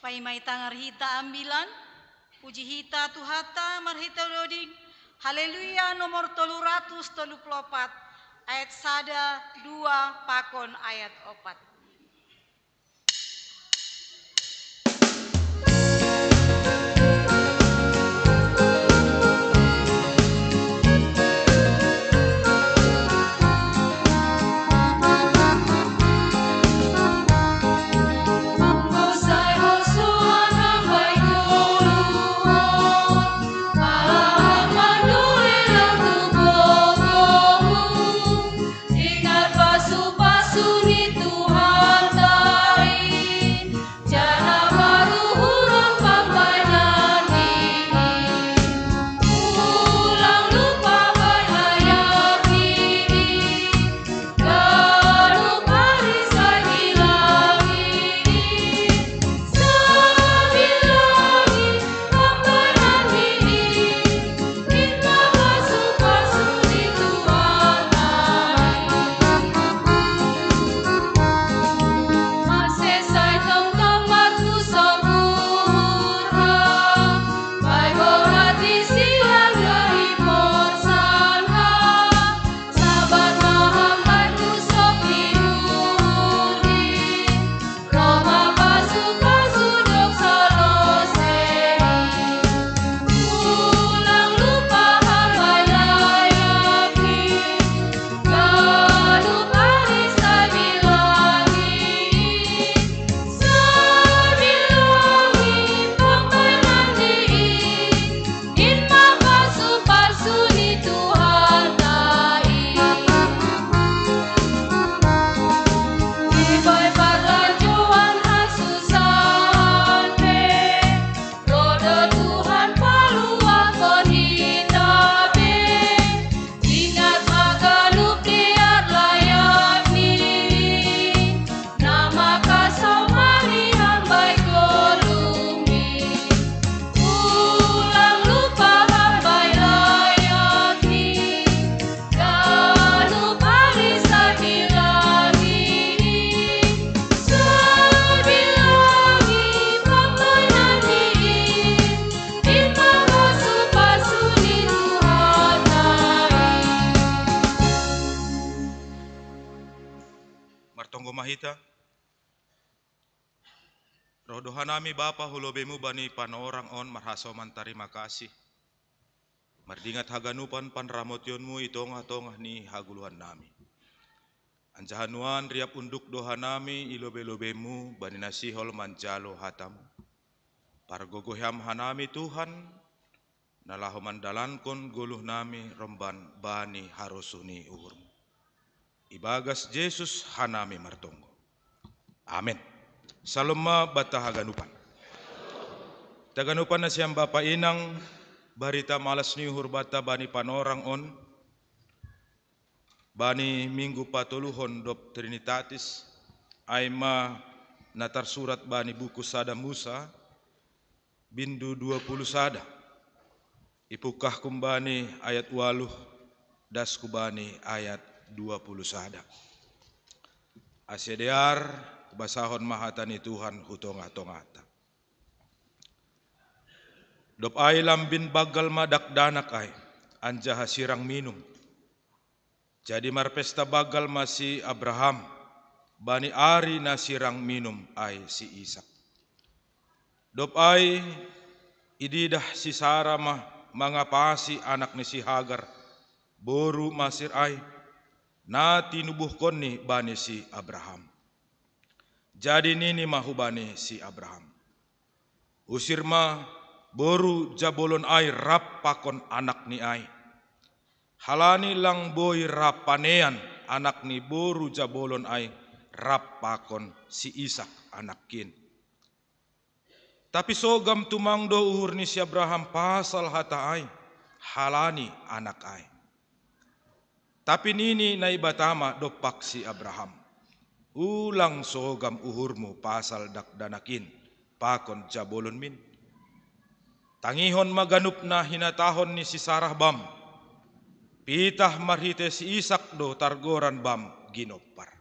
Paimai tangar hita ambilan, puji hita tuhata marhita doding, haleluya nomor 334, ayat sada 2 pakon ayat 4. Mahita, roh dohanami Bapa hulobemu bani panorang on marhasoman tarima kasih. Mardingat haganupan panramotionmu itongah-tongah ni haguluhan nami. Anjahanuan riap unduk dohanami ilobe-lobemu bani nasihol manjalo hatamu. Pargogoham hanami Tuhan, nalaho mandalankon guluh nami romban bani harusuni uhurmu. Ibagas Yesus hanami martonggo. Amin. Saloma bata haganupan. Taganupan na siyang Bapa Inang, barita malas ni uhur bata bani panorang on, bani minggu patuluhon dop Trinitatis, ay ma natarsurat bani buku sada Musa, bindu 20 sada. Ipukah kumbani ayat 8, das kubani ayat 20 sada. Asyadear basahon mahatani Tuhan hutong-atongata. Dop ay lambin bagal madak danak ay anja hasirang minum. Jadi marpesta bagal masih Abraham, bani ari nasirang minum ay si Ishak. Dop ay ididah si Sarah mangapasi anak ni si Hagar, boru masir ay na tinubuhkon ni bani si Abraham. Jadi nini mahubani si Abraham. Usir ma boru jabolon ay rap pakon anak ni ay. Halani lang boy rapanean anak ni boru jabolon ay rap pakon si Ishak anak kin. Tapi sogam tumangdo uhur ni si Abraham pasal hata ay halani anak ay. Tapi nini na ibatama dopak si Abraham. Ulang sogam uhurmu pasal dakdanakin pakon jabolon min. Tangihon maganup na hinatahon ni si Sarah bam. Pitah marhite si Ishak do targoran bam ginopar.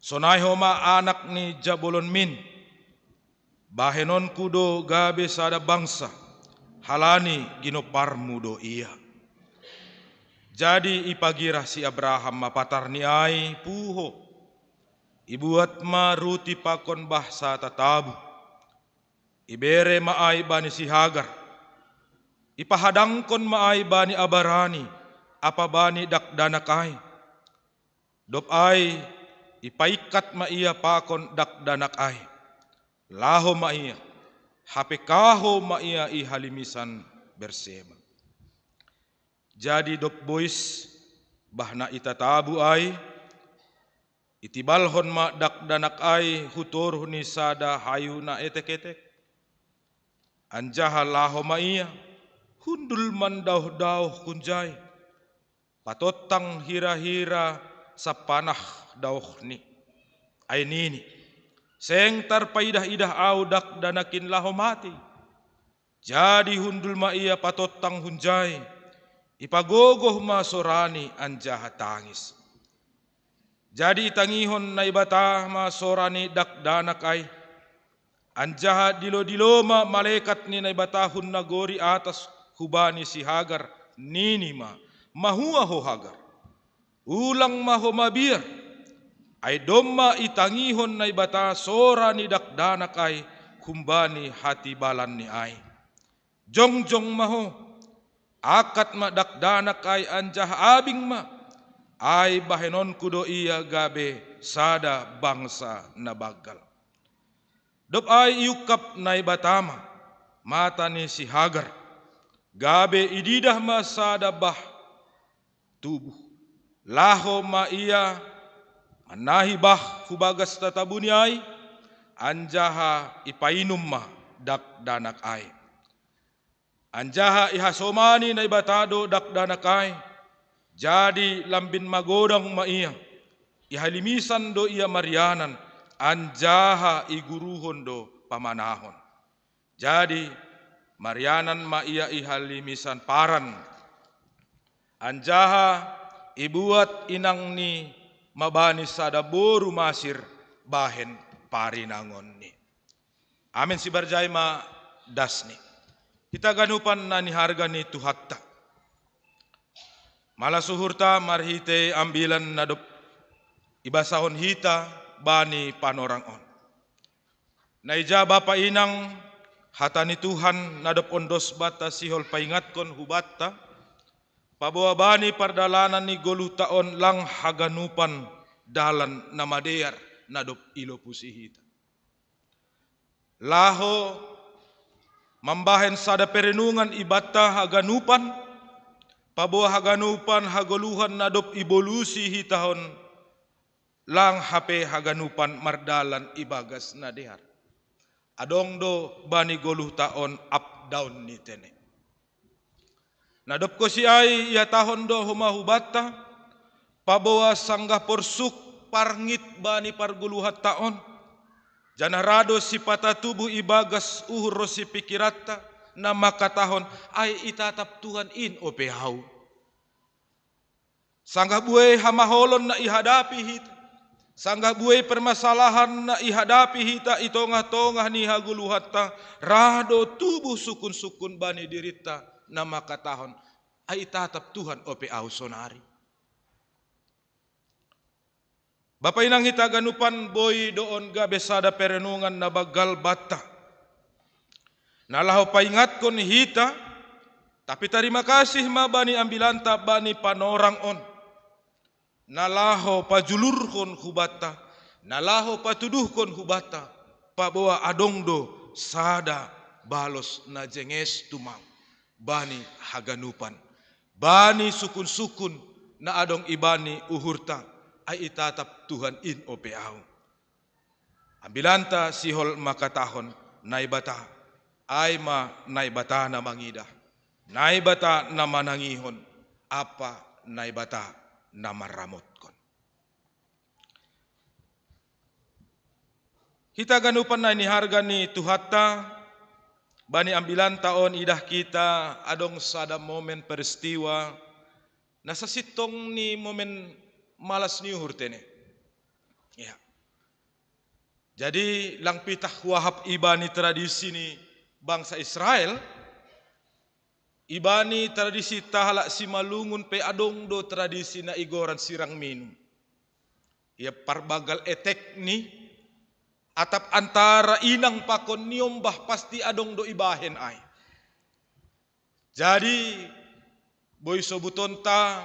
Sonayho ma anak ni jabolon min. bahenon kudo gabe sada bangsa, halani ginoparmu do iya. Jadi ipagirah si Abraham mapatar ni ai puho, ibuat ma ruti pakon bahsa tatabu, ibere maai bani si Hagar, ipahadangkon maai bani abarani, apa bani dakdanakai, dop ai ipaikat ma iya pakon dakdanakai, laho ma iya, hapekaho ma iya ihalimisan bersema. Jadi dop boys bahna itatabu ai, itibalhon ma dakdanak ai hutor huni sada hayuna etek-etek, anjaha laho ma iya, hundul mandauh-dauh kunjai, patotang hira-hira sapanah dauh ni, ai nini, seng tarpaidah-idah au dakdanakin laho mati. Jadi hundul ma iya patotang hunjai, ipagogoh ma sorani anjaha tangis. Jadi tangihon na ibata ma sorani dakdanakai, anjaha dilo-dilo ma malaikat ni na ibatahun nagori atas hubani si Hagar, nini ma mahua ho Hagar, ulang ma ho mabir, ay domma itangihon na ibata sorani dakdanakai humbani hati balan ni ay. Jongjong maho, akat ma dakdanakai anjaha abing ma, ay bahenon kudo iya gabe sada bangsa na bagal. Dop ay iukap na ibatama, mata ni si Hagar, gabe ididah ma sada bah tubuh, laho ma iya manahi bah hubagas tatabuni ay, anjaha ipainum ma dakdanak ay. Anjaha ihasomani na ibatado dakdanak ay, jadi lambin magodang ma iya, ihalimisan do iya marianan, anjaha iguruhon do pamanahon. Jadi marianan ma iya ihalimisan paran, anjaha ibuat inang ni mabani sada boru masir bahen parinangon ni. Amin si barjay ma dasni. Kita ganupan na ni harga ni tuhatta. Mala suhurta marhite ambilan nadop ibasahon hita bani panorang on. Naija bapa inang hata ni Tuhan nadop ondos bata sihol paingatkon hubatta, pabawa bani pardalanan ni golu taon lang haganupan dalan namadear nadop ilo pusihita. Laho mambahen sada perenungan ibata haganupan, pabawa haganupan hagoluhan nadop ibolusi hitahon lang hape haganupan mardalan ibagas nadehar. Adong do bani goluh taon up down ni tene. Nadop ko si ay iya tahon do humahubata, pabawa sanggah porsuk parngit bani parguluhat taon, janarado si patatubuh ibagas uhur si pikirata, na makatahon ay itatap Tuhan in opehau. Sanggah buhay hamaholon na ihadapi hita, sanggah buhay permasalahan na ihadapi hita itongah-tongah ni haguluhatta, rado tubuh sukun-sukun bani dirita, na makatahon ay itatap Tuhan opehau sonari. Bapak inang hita ganupan boy doon gabe sada perenungan na bagal bata. Nalaho paingat kon hita, tapi terima kasih ma bani ambilanta bani panorang on. Nalaho pajulurkon hubata, nalaho patuduhkon hubata, pabawa adongdo sada balos na jenges tumang bani haganupan, bani sukun-sukun na adong ibani uhurta, ay itatap Tuhan in opeau. Ambilanta sihol makatahon naibata, ay ma naibata na mangidah, naibata na manangihon, apa naibata na maramotkon. Kita ganupan na iniharga ni tuhatta, bani ambilan taon idah kita adong sada momen peristiwa, nasa sitong ni momen malas ni uhur tene. Ya. Jadi lang pitah wahab ibani tradisi ni bangsa Israel, ibani tradisi tahala si malungun pe adong do tradisi na igoran sirang minum. Ia parbagal etek ni atap antara inang pakon niombah pasti adong do ibahen ay. Jadi boy sobutonta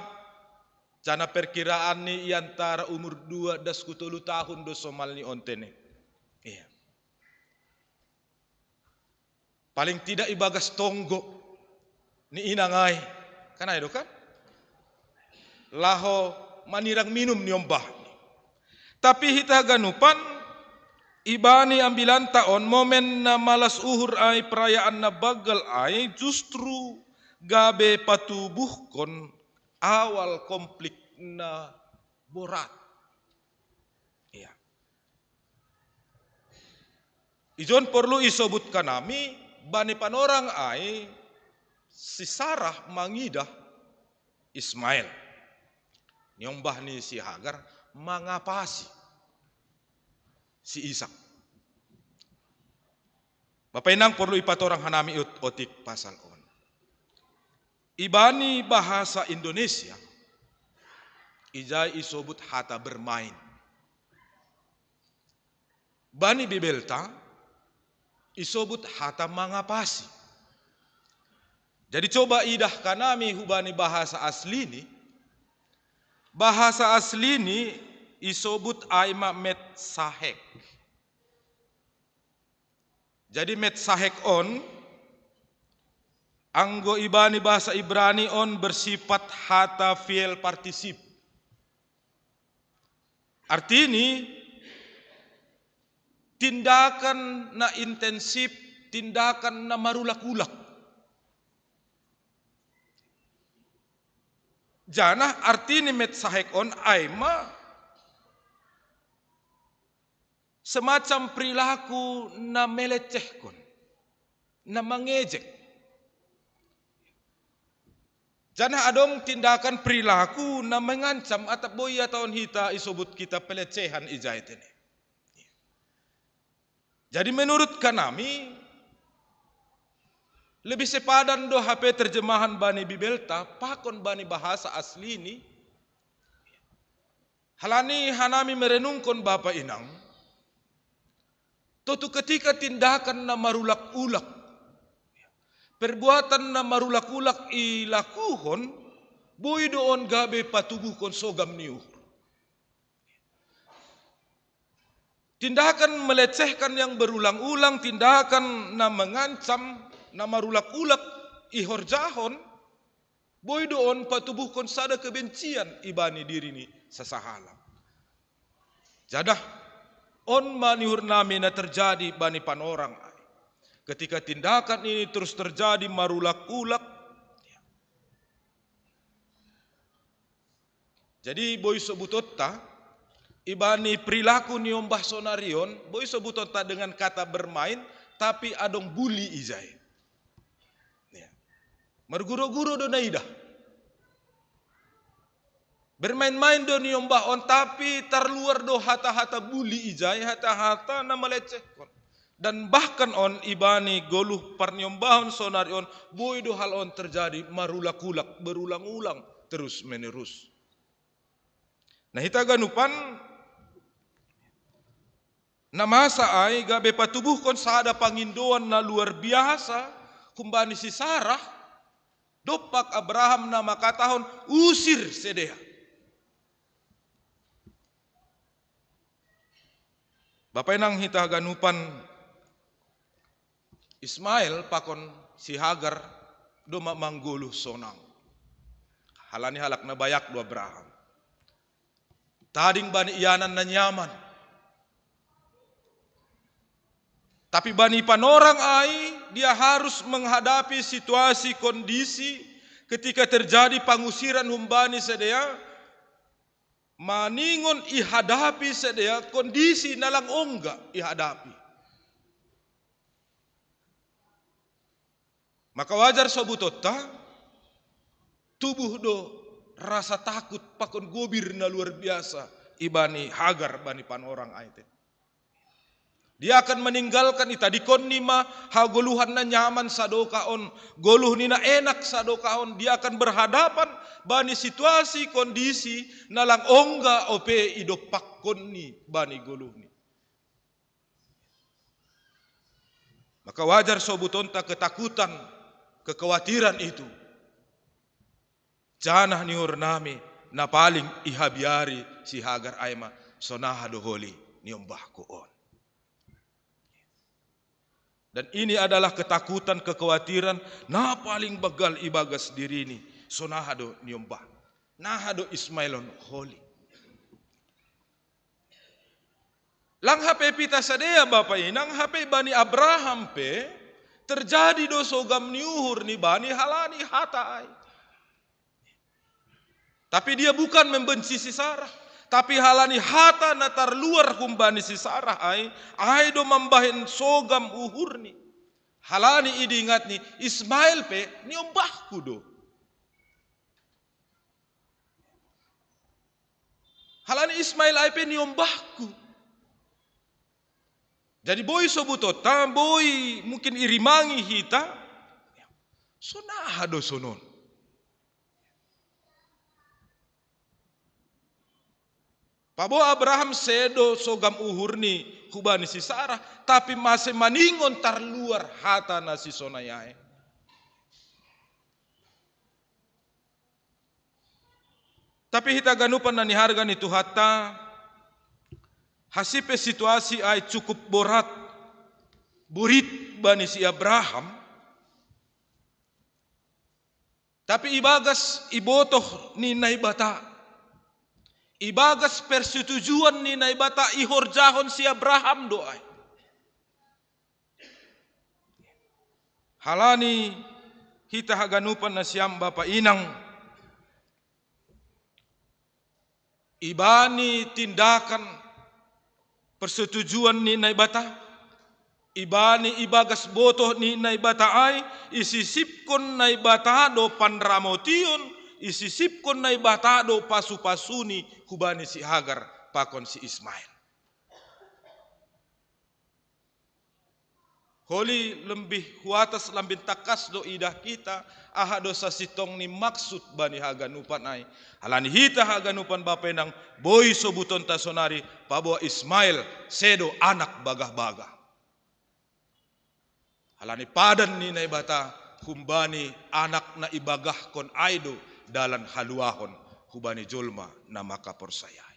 jana perkiraan ni antara umur 2 dan 10 tahun do somal ni ontene. Iya. Paling tidak ibagas tonggo ni inangai. Kan ayo kan? Laho manirang minum niombah. Tapi hita ganupan ibani ambilan taon momen na malas uhur ay perayaan na bagal ay justru gabe patubuhkon awal konflik na borat. Iya. Ijon perlu isobutkan kami bani panorang ay si Sarah mangidah Ismail. Nyombah ni si Hagar mangapasi si Ishak. Bapak inang perlu ipatorang hanami otik pasal on. Ibani bahasa Indonesia ijai isobut hata bermain. Bani Bibelta isobut hata mangapasi. Jadi coba idah kanami hubani bahasa asli ni. Bahasa asli ni isobut aima met sahek. Jadi met sahek on anggo ibani bahasa Ibrani on bersifat hata fiel partisip. Artinya tindakan na intensif, tindakan na marulak-ulak. Jana artinya met sahek on aima semacam perilaku na melecehkon, na mengejek. Jana adong tindakan perilaku na mengancam atau boya tahun hita isobut kita pelecehan ijait ini. Jadi menurut kami lebih sepadan do HP terjemahan Bani Bibelta pakon Bani bahasa asli ini. Halani hanami merenungkon Bapak Inang. Tutu ketika tindakan na marulak-ulak, perbuatan na marulak-ulak ilakuhon, boy doon gabe patubuhkon sogam niuhur. Tindakan melecehkan yang berulang-ulang, tindakan na mengancam, na marulak-ulak ihorjahon, boy doon patubuhkon sada kebencian ibani diri ni sasahalam. Jadah on manihur nami na terjadi bani panorang. Ketika tindakan ini terus terjadi marulak-ulak. Jadi boy sebutota ibani perilaku niombah sonarion, boy sebutota dengan kata bermain, tapi adong buli ijai. Merguro-guro do naidah. Bermain-main do niombah on, tapi terluar do hata-hata buli ijai, hata-hata na melecehkon. Dan bahkan on ibani goluh parnyombahon sonarion, boy do hal on terjadi marulak-ulak, berulang-ulang, terus menerus. Nah hita ganupan na masa ay gabe patubuhkon sada pangindoan na luar biasa kumbani si Sarah dopak Abraham na makatahon usir sedeha. Bapak nang hita ganupan Ismail pakon si Hagar do mangguluh sonang. Halani halak na bayak do Abraham. Tading bani iyanan na nyaman. Tapi bani panorang ai dia harus menghadapi situasi kondisi ketika terjadi pangusiran humbani sedea maningon ihadapi sedea kondisi nalang ongga ihadapi. Maka wajar sobutota tubuh do rasa takut pakon gobir na luar biasa ibani Hagar bani panorang ai. Dia akan meninggalkan ita di kon nima hagoluhan na nyaman sadokaon, goluh nina enak sadokaon. Dia akan berhadapan bani situasi kondisi nalang ongga ope idopak konni bani goluh ni. Maka wajar sobutonta ketakutan, kekhawatiran itu. Janah niur nami na paling ihabiari si Hagar aima sonaha doholi niombahku on. Dan ini adalah ketakutan, kekhawatiran na paling bagal ibagas diri ini. Sonahado niombah. Nahado Ismailon holi. Lang hape pita sadea Bapak ini, nang hape bani Abraham pe, terjadi do sogam niuhur ni bani halani hatai. Tapi dia bukan membenci si Sarah. Tapi halani hata na tarluar kumbani si Sarah ai do mambahin sogam uhur ni. Halani idi ingat ni Ismail pe ni ombahku do. Halani Ismail ai pe ni ombahku. Jadi boy sobutota boy mungkin irimangi hita. Sonaha do sonon. Pabo Abraham sedo sogam uhur ni hubani si Sarah, tapi masih maningon tarluar hata na si sonayae. Tapi hita ganupan na ni harga ni tuhata, hasipe situasi ay cukup borat, burit bani si Abraham. Tapi ibagas ibotoh ni naibata. Ibagas persetujuan ni naibata ihorjahon si Abraham doai. Halani hita haganupan na siyam Bapa inang. Ibani tindakan persetujuan ni naibata. Ibani ibagas botoh ni naibata ay isisipkon naibata do panramotion. Isisipkon na ibatado pasu-pasuni hubani si Hagar pakon si Ismail. Holi lembih huatas lambin takas do idah kita aha dosa sitong ni maksud bani haganupan ay. Halani hita haganupan bapenang boy sobuton tasonari pabawa Ismail sedo anak bagah-bagah. Halani padan ni naibata humbani anak na ibagah kon aido dalam haluahon hubani julma na makaporsayai.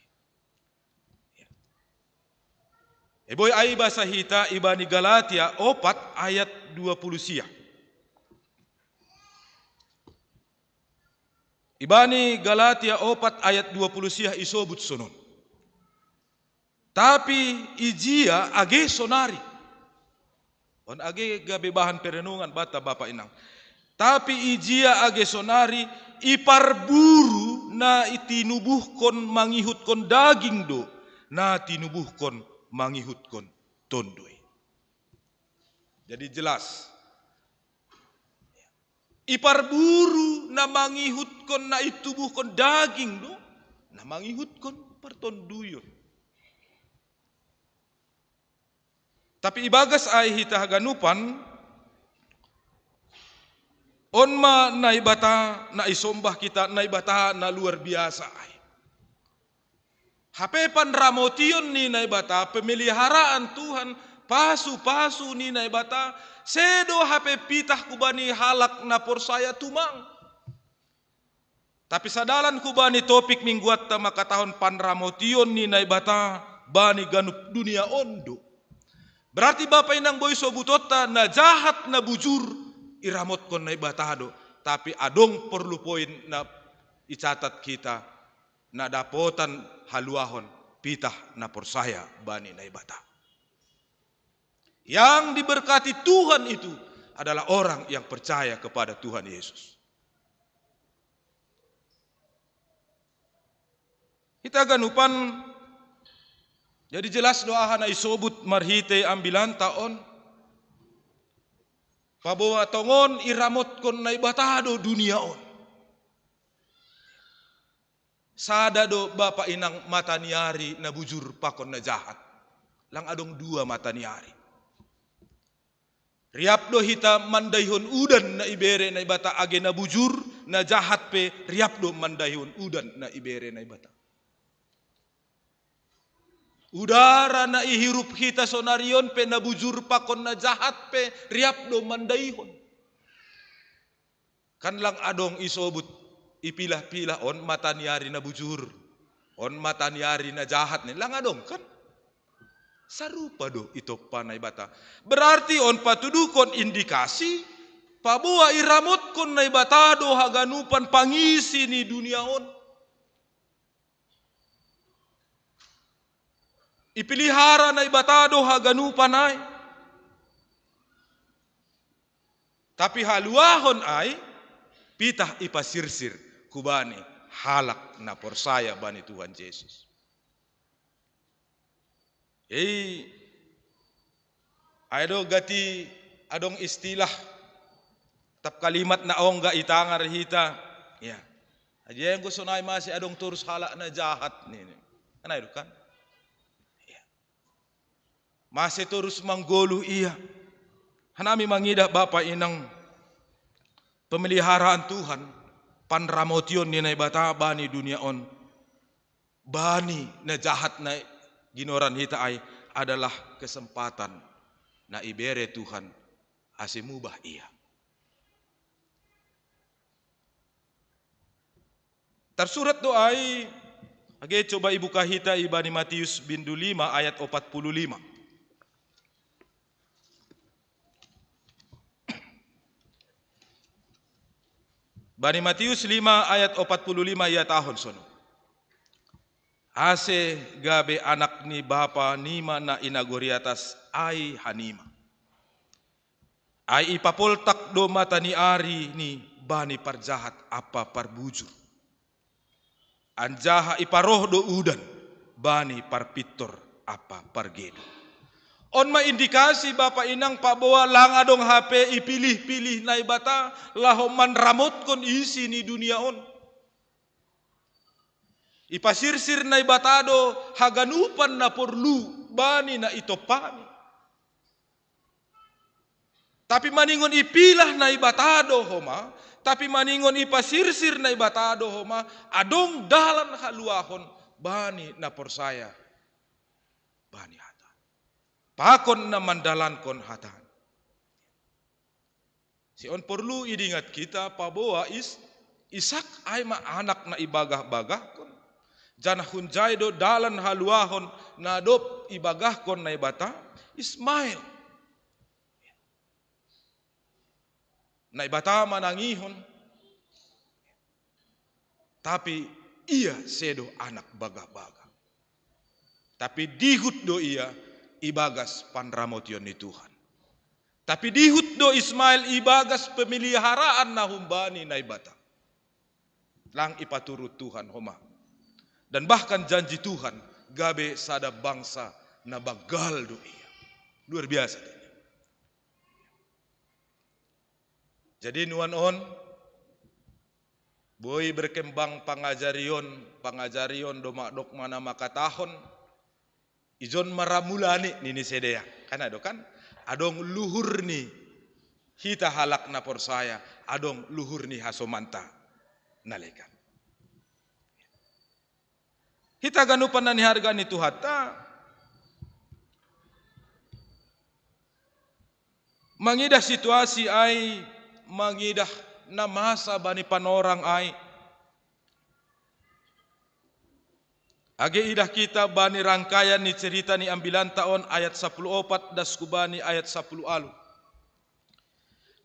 Eboy ay basa hita ibani Galatia 4 ayat 20 sia. Ibani Galatia 4 ayat 20 sia isobut sonon. Tapi ijia age sonari. On age gabe bahan perenungan bata Bapak inang. Tapi ijia age sonari iparburu na itinubuhkon mangihutkon daging do na tinubuhkon mangihutkon tondoy. Jadi jelas iparburu na mangihutkon na itubuhkon daging do na mangihutkon partonduyon. Tapi ibagas ay hita haganupan onma naibata na isombah kita naibata na luar biasa ay. Hapepan ramotion ni naibata pemeliharaan Tuhan pasu-pasu ni naibata sedo hape pitah kubani halak na porsaya tumang. Tapi sadalan kubani topik mingguat ta makatahon panramotion ni naibata bani ganup dunia ondo. Berarti Bapak inang boy sobutota na jahat na bujur iramot kon na ibatado. Tapi adong perlu poin na icatat kita na dapotan haluahon pitah na porsaya bani na ibata. Yang diberkati Tuhan itu adalah orang yang percaya kepada Tuhan Yesus. Kita ganupan jadi jelas doa na isobut marhite ambilan taon. Pabawa tongon iramot kon na ibatado dunia on. Sada do Bapak inang mataniari na bujur pakon na jahat. lang adong dua mata ni ari. Riap do hita mandaihon udan na ibere na ibata age na bujur na jahat pe riap do mandaihon udan na ibere na ibata. Udara na ihirup kita sonarion pe na bujur pakon na jahat pe riap do mandaihon. Kan lang adong isobut ipilah-pilah on mata niari na bujur, on mata niari na jahat ni lang adong kan. Sarupa do ito panay bata. Berarti on patudukon indikasi pabuwa iramot kon na ibata do haganupan pangisi ni dunia on. Ipilihara na ibata do haganupan ay. Tapi haluahon ay pitah ipasirsir kubani halak na porsaya bani Tuhan Yesus. Ado gati adong istilah tap kalimat na ongga itangar hita. Ya. Aja yang gusto na masih adong turus halak na jahat ni. Anay do kan? Ya. Masih turus manggolu iya. Hanami mangida bapa inang pemeliharaan Tuhan panramotion ni na ibata bani dunia on. Bani na jahat na ginoran hita ay adalah kesempatan na ibere Tuhan asimubah iya. Tersurat do ay age coba ibuka hita ibani Matius bindu 5 ayat 45. Bani Matius 5 ayat 45 ya tahun sono. Ase gabe anak ni bapa nima na inagoriatas ay hanima. Ay ipapoltak do mata ni ari ni bani parjahat apa parbujur. Anjaha iparoh do udan bani parpitor apa pargedo. On maindikasi bapa inang pabawa lang adong HP ipilih-pilih na ibata lahoman ramot kon isi ni dunia on. Ipasirsir na ibatado haganupan na porlu bani na itopani. Tapi maningon ipilah na ibatado homa, tapi maningon ipasirsir na ibatado homa, adong dalan haluahon bani na porsaya. Bani hatan. Pakon na mandalan kon hatan. Si on perlu idingat kita pabawa isak ay anak na ibagah-bagah kon. Janah hunjay do dalan haluahon na dop ibagah kon na ibata Ismail. Na ibata manangihon. Tapi ia sedo anak bagah-bagah. Tapi dihut do ia ibagas panramotion ni Tuhan. Tapi dihut do Ismail ibagas pemeliharaan na humbani na ibata. Lang ipaturut Tuhan homa. Dan bahkan janji Tuhan gabe sada bangsa na bagal do iya. Luar biasa. Jadi nuan on boy berkembang pangajarion domak mana makatahon ijon maramulani nini sedea. Kan ado kan adong luhur ni hita halak na porsaya, adong luhur ni hasomanta nalekan. Hita ganupan na ni harga ni Tuhata. Mangidah situasi ay mangidah na masa bani panorang ay. Age idah kita bani rangkaian ni cerita ni ambilan taon ayat 14 das kubani ayat 10 alu.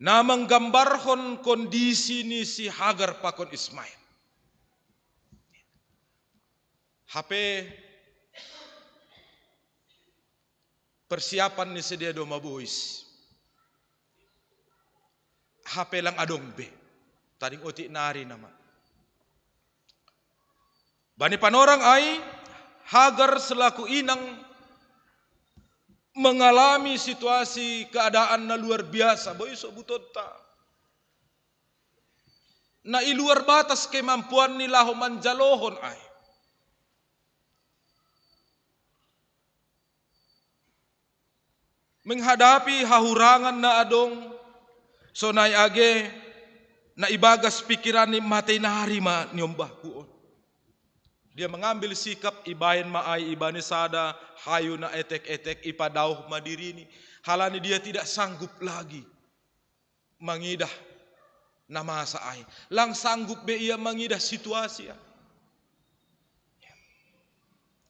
Na menggambarhon kondisi ni si Hagar pakon Ismail. HP persiapan ni sedia do mabuhis. HP lang adong be. Taring oti nari nama. Bani panorang ay Hagar selaku inang mengalami situasi keadaan na luar biasa. Boy so butonta. Na iluar batas kemampuan nila humanjalohon ay. menghadapi hahurangan na adong sonay age na ibagas pikiran ni matay na harima niyombah kuon. Dia mengambil sikap ibayan maay ibani sada hayu na etek-etek ipadauh madirini. Halani dia tidak sanggup lagi mengidah nama saay. Lang sanggup be ia mengidah situasi.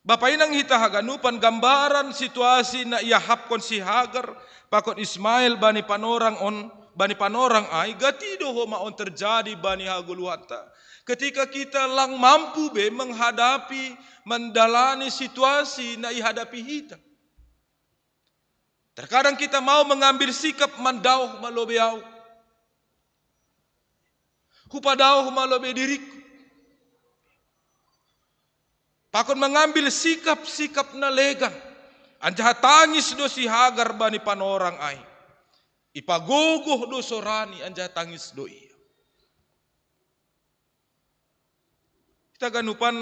Bapak inang hita haganupan gambaran situasi na ia hapkon si Hagar pakon Ismail bani panorang ay gatido ho maon terjadi bani haguluhata. Ketika kita lang mampu be menghadapi mendalani situasi na ihadapi hita. Terkadang kita mau mengambil sikap mandauh malobeau. Hupadauh malobe diriku. Pakon mengambil sikap-sikap na legan. Anjaha tangis do si Hagar bani panorang ay. Ipagogoh do sorani anjaha tangis do iya. Kita ganupan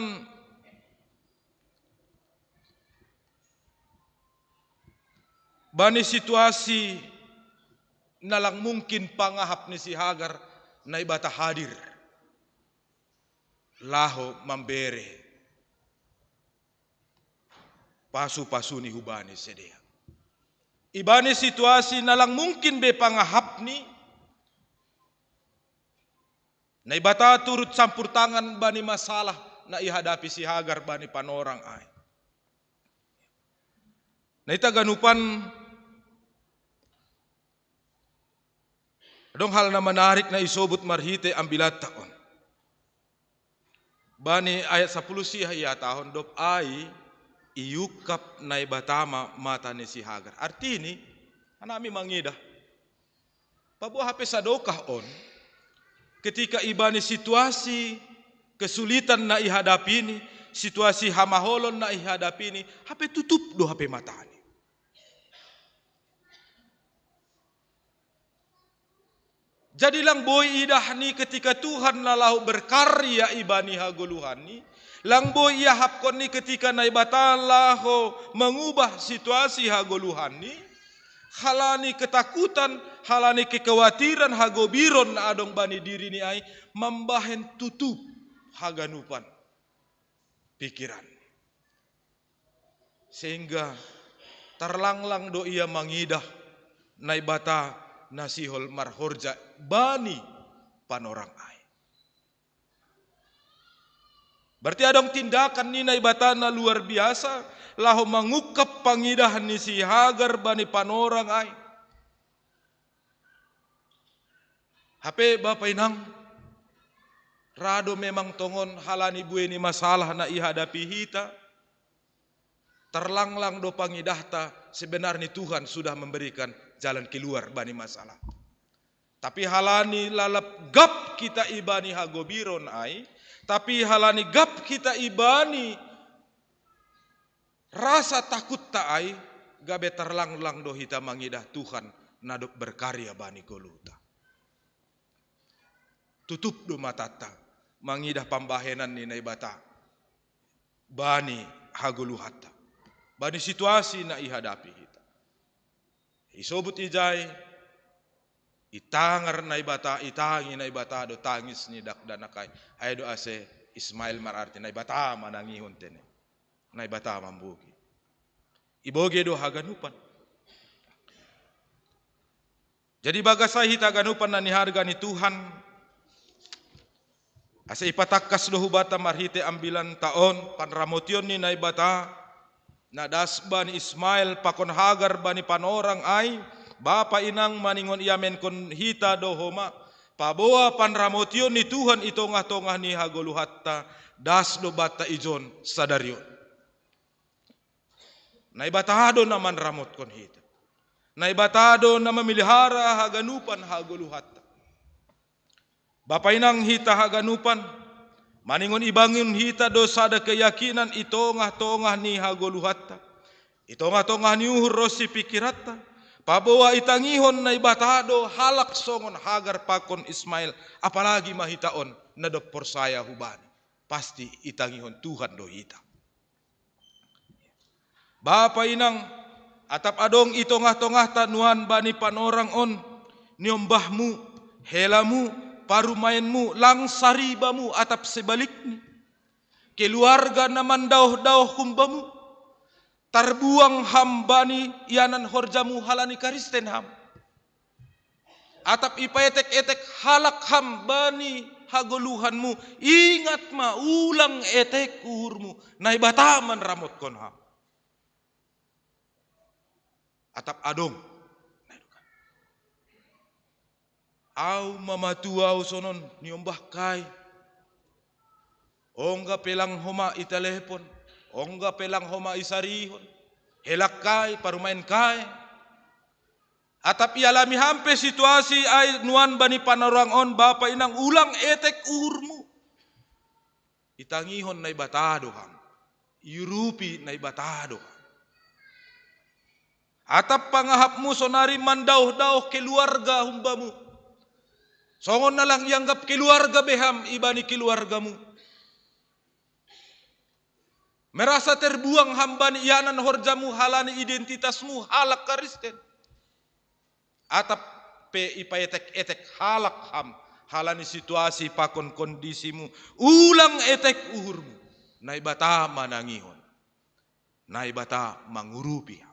bani situasi nalang mungkin pangahap ni si Hagar na ibata hadir. Laho mambere. Pasu-pasu ni hubani sedia. Ibani situasi nalang mungkin be pangahap ni. Na ibata turut campur tangan bani masalah na ihadapi si Hagar bani panorang ay. Na ita ganupan dong hal na menarik na isobut marhite ambilat taon. Bani ayat 10 siya iya tahun dop ay iyukap na ibatama mata ni si Hagar. Artini, anami mangidah. Pabuah hape sadokah on, ketika ibani situasi kesulitan na ihadapi ni, situasi hamaholon na ihadapi ni, hape tutup do hape matani. Jadi lang boy idah ni ketika Tuhan nalahu berkarya ibani haguluhan ni, lang boy ia hapkon ni ketika naibatan laho mengubah situasi haguluhan ni, halani ketakutan, halani kekhawatiran hagobiron na adong bani diri ni ay, mambahen tutup haganupan pikiran. Sehingga terlanglang do ia mangidah naibata nasihol marhorja bani panorang ay. Berarti adong tindakan ni naibatana luar biasa laho mengukap pangidahan ni si Hagar bani panorang ay. Hape Bapak Inang rado memang tongon halani bueni masalah na ihadapi hita. Terlanglang do pangidahta sebenarnya Tuhan sudah memberikan jalan keluar bani masalah. Tapi halani lalap gap kita ibani hagobiron ay, tapi halani gap kita ibani rasa takut ta ay, gabe terlanglang do hita mangidah Tuhan nadok berkarya bani goluta. Tutup do matata mangidah pambahenan ni naibata bani hagoluhata. Bani situasi na ihadapi kita. Isobut ijay, itangar na ibata, itangi na ibata, do tangis ni dakdanakay. Ay do ase Ismail mararti, na ibata manangihon tene. Na ibata mambugi. Iboge do haganupan. Jadi bagasay hita ganupan na niharga ni Tuhan. Ase ipatakas do hubata marhite ambilan taon, panramotion ni na ibata, nadas bani Ismail pakon Hagar bani panorang ay Bapa Inang maningon iamen kon hita dohoma paboa panramotion ni Tuhan itongah-tongah ni hagoluhatta das do bata ijon sadarion. Naibatado naman ramot kon hita. Naibatado na mamilihara haganupan hagoluhatta. Bapa Inang hita haganupan maningon ibangun hita dosa ada keyakinan itongah-tongah ni hagoluhatta. Itongah-tongah ni uhur rosi pikiratta. Pabawa itangihon na ibatado halak songon Hagar pakon Ismail. Apalagi mahitaon na dopor saya hubani. Pasti itangihon Tuhan do hita. Bapa Inang Atap adong itongah-tongah tanuan bani panorang on, niombahmu, helamu, parumainmu, langsaribamu atap sebaliknya. Keluarga naman dauh-dauh kumbamu, tarbuang hambani ianan horjamu halani karisten ham. Atap ipaetek-etek halak hambani hagoluhanmu, ingat ma ulang etek uhurmu, naibataman ramot kon ham. Atap adong, au mamatua au sonon niombah kai, ongga pelang homa itelepon, ongga pelang homa isarihon, helak kai parumain kai. Atap ialami hampe situasi ay nuan bani panorang on bapa inang ulang etek urmu, itangihon na ibatado ham, irupi na ibatado ham. Atap pangahapmu sonari mandauh-dauh keluarga humbamu. Songon na lang ianggap keluarga beham ibani keluargamu. Merasa terbuang hambani ianan horjamu halani identitasmu halak karisten. Atap pe ipaetek-etek halak ham halani situasi pakon kondisimu. Ulang etek uhurmu. Naibata manangihon. Naibata mangurupi.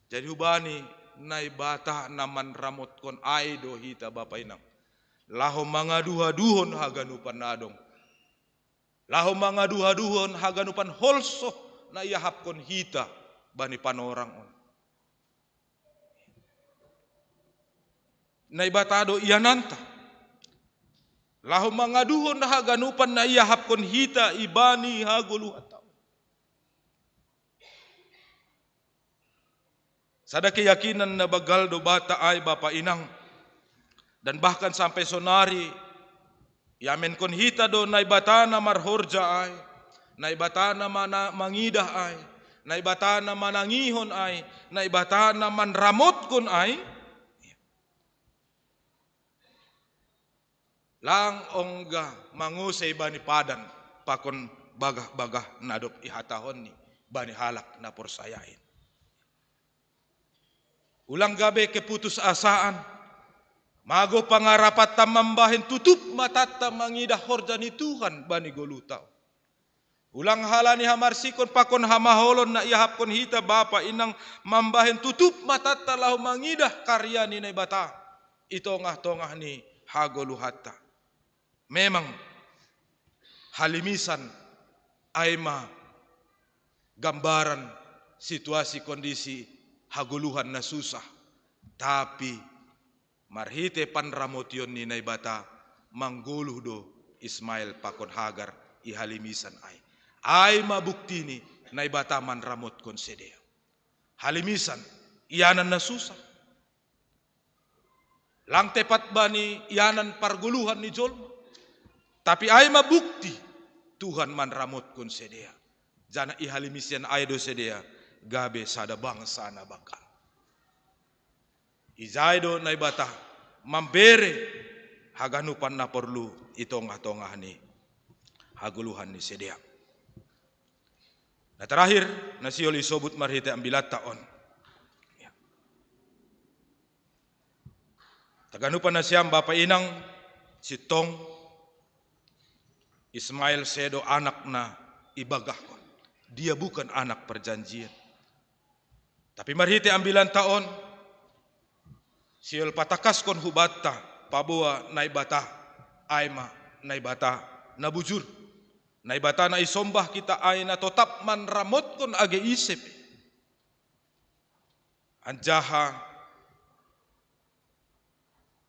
Jadi hubani naibata naman ramot kon aido hita bapa inang. Laho mangaduha-duhon haganupan nadong. Laho mangaduha-duhon haganupan holso na iahap kon hita bani panorang on. Naibatado iananta. Laho mangaduhon haganupan na iahap kon hita ibani haguluhata. Sada keyakinan na bagal do bata ay bapa inang, dan bahkan sampai sonari yamen kon hita do naibata na marhorja ay, naibata na mangidah ay, naibata na manangihon ay, naibata na manramot kon ay, lang ongga mangusay bani padan pakon bagah-bagah nadop ihatahon ni bani halak na porsayain. Ulang gabe keputus asaan, mago pangarapat tamambahin tutup matata mangidah horja ni Tuhan bani golutau. Ulang halani hamarsikon pakon hamaholon na iahapkon hita bapa inang mambahin tutup matata lahu mangidah karya ni naibata. Itongah-tongah ni hagoluhata. Memang halimisan aima gambaran situasi kondisi haguluhan na susah, tapi marhite panramotion ni naibata mangguluh do Ismail pakon Hagar ihalimisan ay mabukti ni naibata manramot kon sedea. Halimisan ianan na susah, lang tepat ba ni ianan parguluhan ni jolma, tapi ay mabukti Tuhan manramot kon sedea. Jana ihalimisan ay do sedea gabe sada bangsa na bakal. Izaido na ibata mambere haganupan na perlu itongah-tongah ni haguluhan ni sedia. Na terakhir na siol isobut marhite ambilat taon. Taganupan na siyam bapa inang si Tong Ismail Sedo anak na ibagah kon. Dia bukan anak perjanjian. Tapi marhite ambilan taon, siol patakas kon hubata, pabua naibata, aima naibata nabujur, naibata na isombah kita ay na totap manramot kon age isip. Anjaha,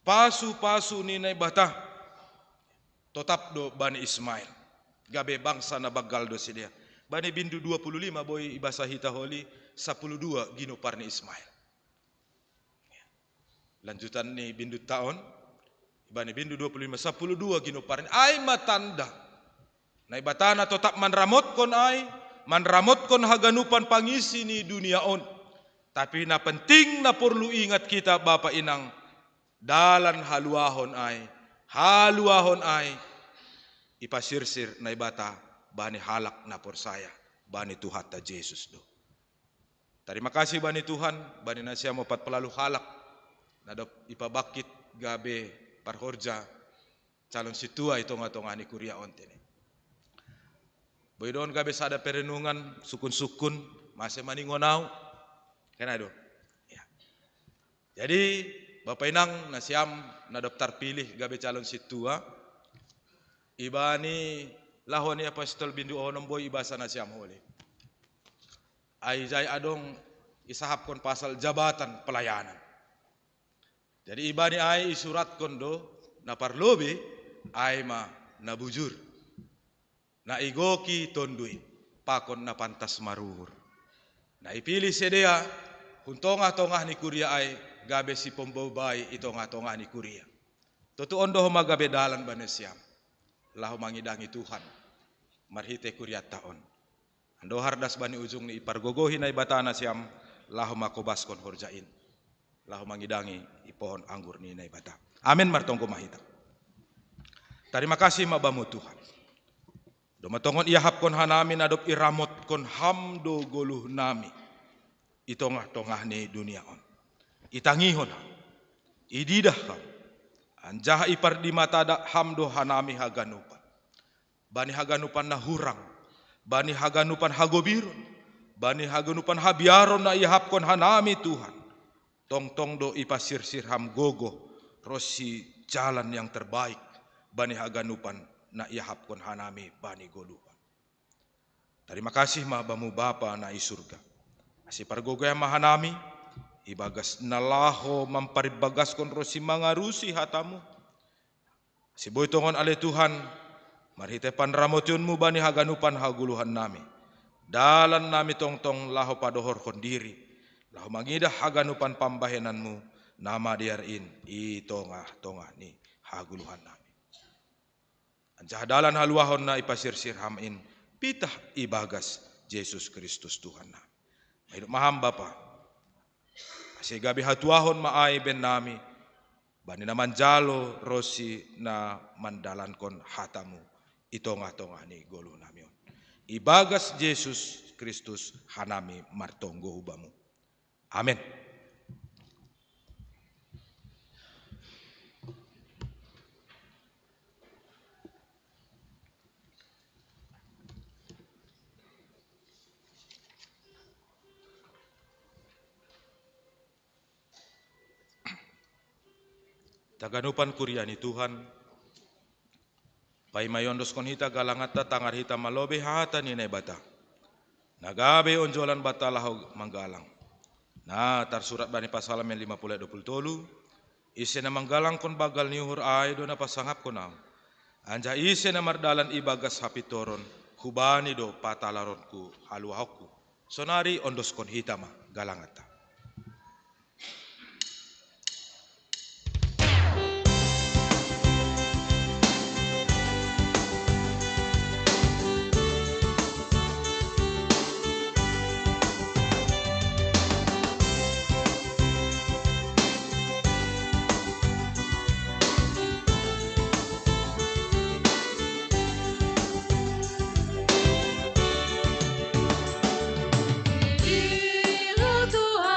pasu-pasu ni naibata, totap do bani Ismail, gabe bangsa na bagal do sidia. Bani bindu 25 boy ibasa hita holi 12 ginopar ni Ismail. Lanjutan ni bindu taon, bani bindu 25 12 ginopar ni ay matanda. Na ibatana totap manramot kon ay, manramot kon haganupan pangisi ni dunia on. Tapi na penting na perlu ingat kita bapa inang, dalan haluahon ay, ipasirsir na ibata bani halak na porsaya, bani Tuhan ta Jesus do. Terima kasih bani Tuhan, bani nasia mopat pelalu halak, nadop ipabakit gabe parhorja, calon situa itu ngatongan ni kuria ontene. Boydon gabe sada perenungan sukun-sukun, masih maningonau, kena do. Ya. Jadi Bapak Inang nasiam nadop terpilih gabe calon situa, ibani lahoni apostol bindu onom boy ibasa nasiam hole. Aizai adong isahapkon pasal jabatan pelayanan. Jadi ibani ai isurat kondo na parlobe ai ma na bujur. Na igoki tondui pakon na pantas maruhur. Na ipilih sedea huntongah-tongah ni kuria ai gabe si pembabai itongah-tongah ni kuria. Tutu ondo homa gabe dalan banesiam. Lahu mangidangi Tuhan. Marhite kuria taon. Ando hardas bani ujung ni ipargogohi na ibatana siam lahu makobaskon horjain. Lahu mangidangi ipohon anggur ni na ibata. Amin martongko mahita. Terima kasih mabamu Tuhan. Domatongon ia hapkon hanami nadop iramot kon hamdo goluh nami. Itongah-tongah ni dunia on. Itangihon ididah kam. Anjah ipar di mata da hamdo hanami haganupan. Bani haganupan na hurang. Bani haganupan hagobirun, bani haganupan habiaron na ihapkon hanami Tuhan. Tong-tong do ipasir-sir ham gogo, rosi jalan yang terbaik, bani haganupan na ihapkon hanami bani goluhan. Terima kasih mabamu Bapa na isurga. Asi pargogo yang mahanami, ibagas nalaho mamparibagas kon rosi mangarusi hatamu. Si boy tongon ale Tuhan, marhite panramotionmu bani haganupan haguluhan nami. Dalan nami tong-tong laho padohor kondiri. Laho mangidah haganupan pambahenanmu. Nama diarin i tongah-tongah ni haguluhan nami. Anjah dalan haluahon na ipasir-sir hamin. Pitah ibagas Yesus Kristus Tuhan nami. Hidup maham Bapa. Asigabi hatuahon maay ben nami. Bani naman jalo rosi na mandalankon hatamu. Itongah-tongah ni golu namion. Ibagas Yesus Kristus hanami martonggo hubamu. Amin. Taganupan kuriani Tuhan. Pai mayondos kon hita galangata tangar hita malobe hata ni bata. Nagabe onjolan bata lahu manggalang. Nah tersurat bani pasalam yang 50-20 ise na manggalang kon bagal niuhur ay do na pasangap ko nam. Anja ise na mardalan ibagas hapitoron hubani do patalaron ku haluahku. Sonari ondos kon hita ma galangata. Tuhan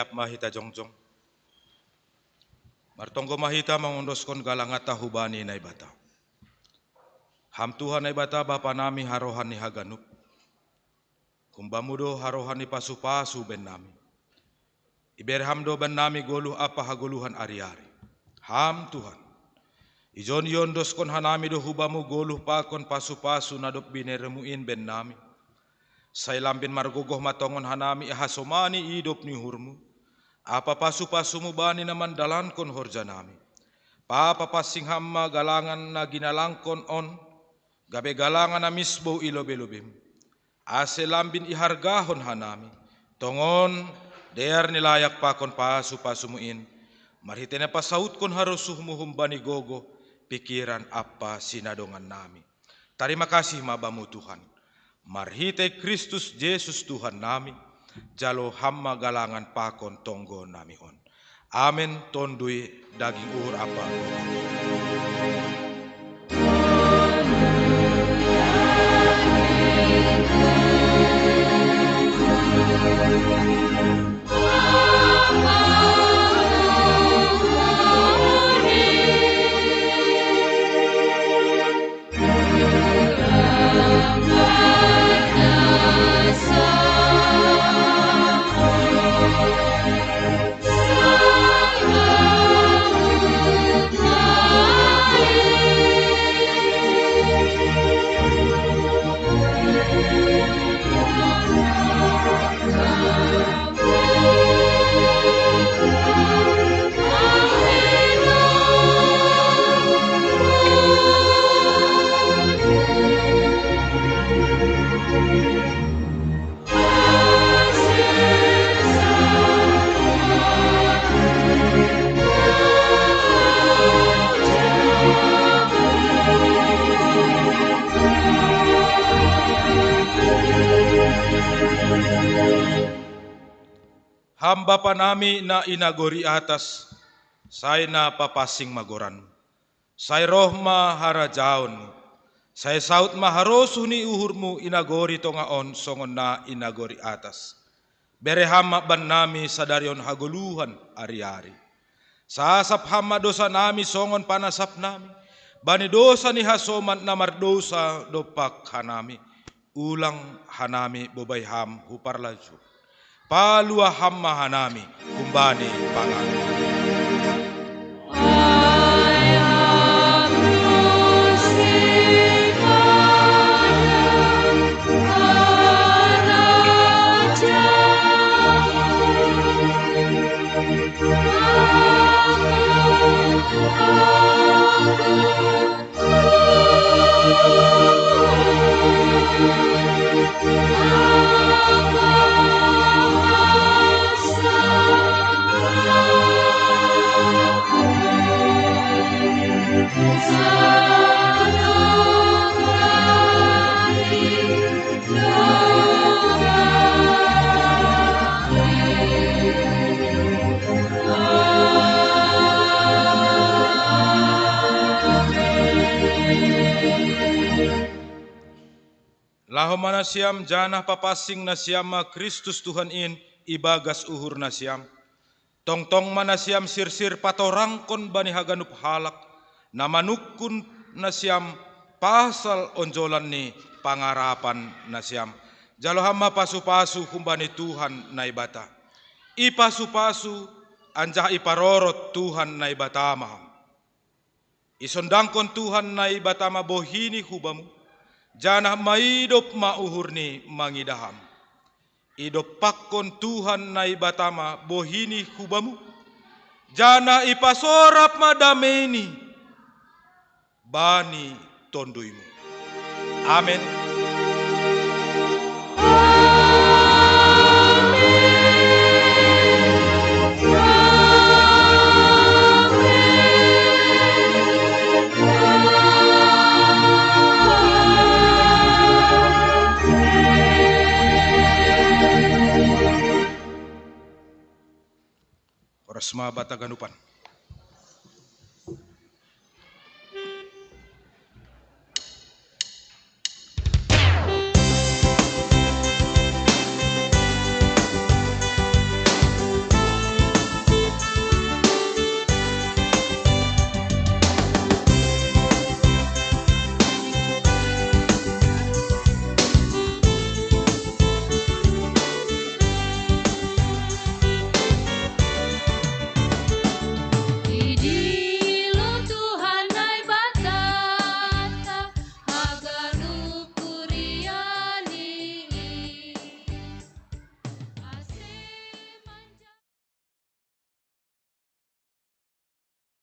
tiap mahita jongjong. Martonggo mahita mengondoskon galangata hubani na ibata. Ham Tuhan na ibata Bapa nami harohani haganup. Kumbamudo harohani pasu-pasu ben nami. Iberhamdo ben nami goluh apa hagoluhan ari-ari. Ham Tuhan. Ijon yondoskon hanami do hubamu goluh pakon pasu-pasu nadop bineremuin ben nami. Sailambin margogoh matongon hanami ahasomani idop ni hurmu. Apa pasu-pasumu bani naman dalankon horja nami. Papa pasing hamma galangan na ginalangkon on. Gabe galangan na misbo ilobe-lobem. Ase lambin ihargahon hanami. Tongon dear nilayak pakon pasu-pasumuin. Marhitena pasaut kon harusuhmu humbani gogo. Pikiran apa sinadongan nami. Terima kasih mabamu Tuhan. Marhite Kristus Yesus Tuhan nami. Jalo hamma galangan pakon tonggo nami on. Amin tondui daging uhur apa. Hamba panami na inagori atas, say na papasing magoran. Say rohma harajaon, say saut maharosu ni uhurmu inagori tongaon songon na inagori atas. Berehama ban nami sadarion haguluhan ari-ari. Sasap hama dosa nami songon panasap nami. Bani dosa ni hasoman namar dosa dopak hanami. Ulang hanami bobay ham huparlaju. Palua hamma hanami kumbani pangan. Laho manasiam janah papasing nasiama Kristus Tuhan in ibagas uhur nasiam. Tong-tong manasiam sir-sir patorangkon bani haganup halak. Namanukun nasiam pasal onjolan ni pangarapan nasiam. Jalo hama pasu-pasu kumbani Tuhan na ibata. Ipasu-pasu anjah iparorot Tuhan na ibata maham. Isondangkon Tuhan na ibata mabohini hubamu. Janah maidop mauhurni mangidaham. Idop pakon Tuhan na ibatama bohini hubamu. Janah ipasorap madameni. Bani tonduimu. Amin. Resma Bataganupan.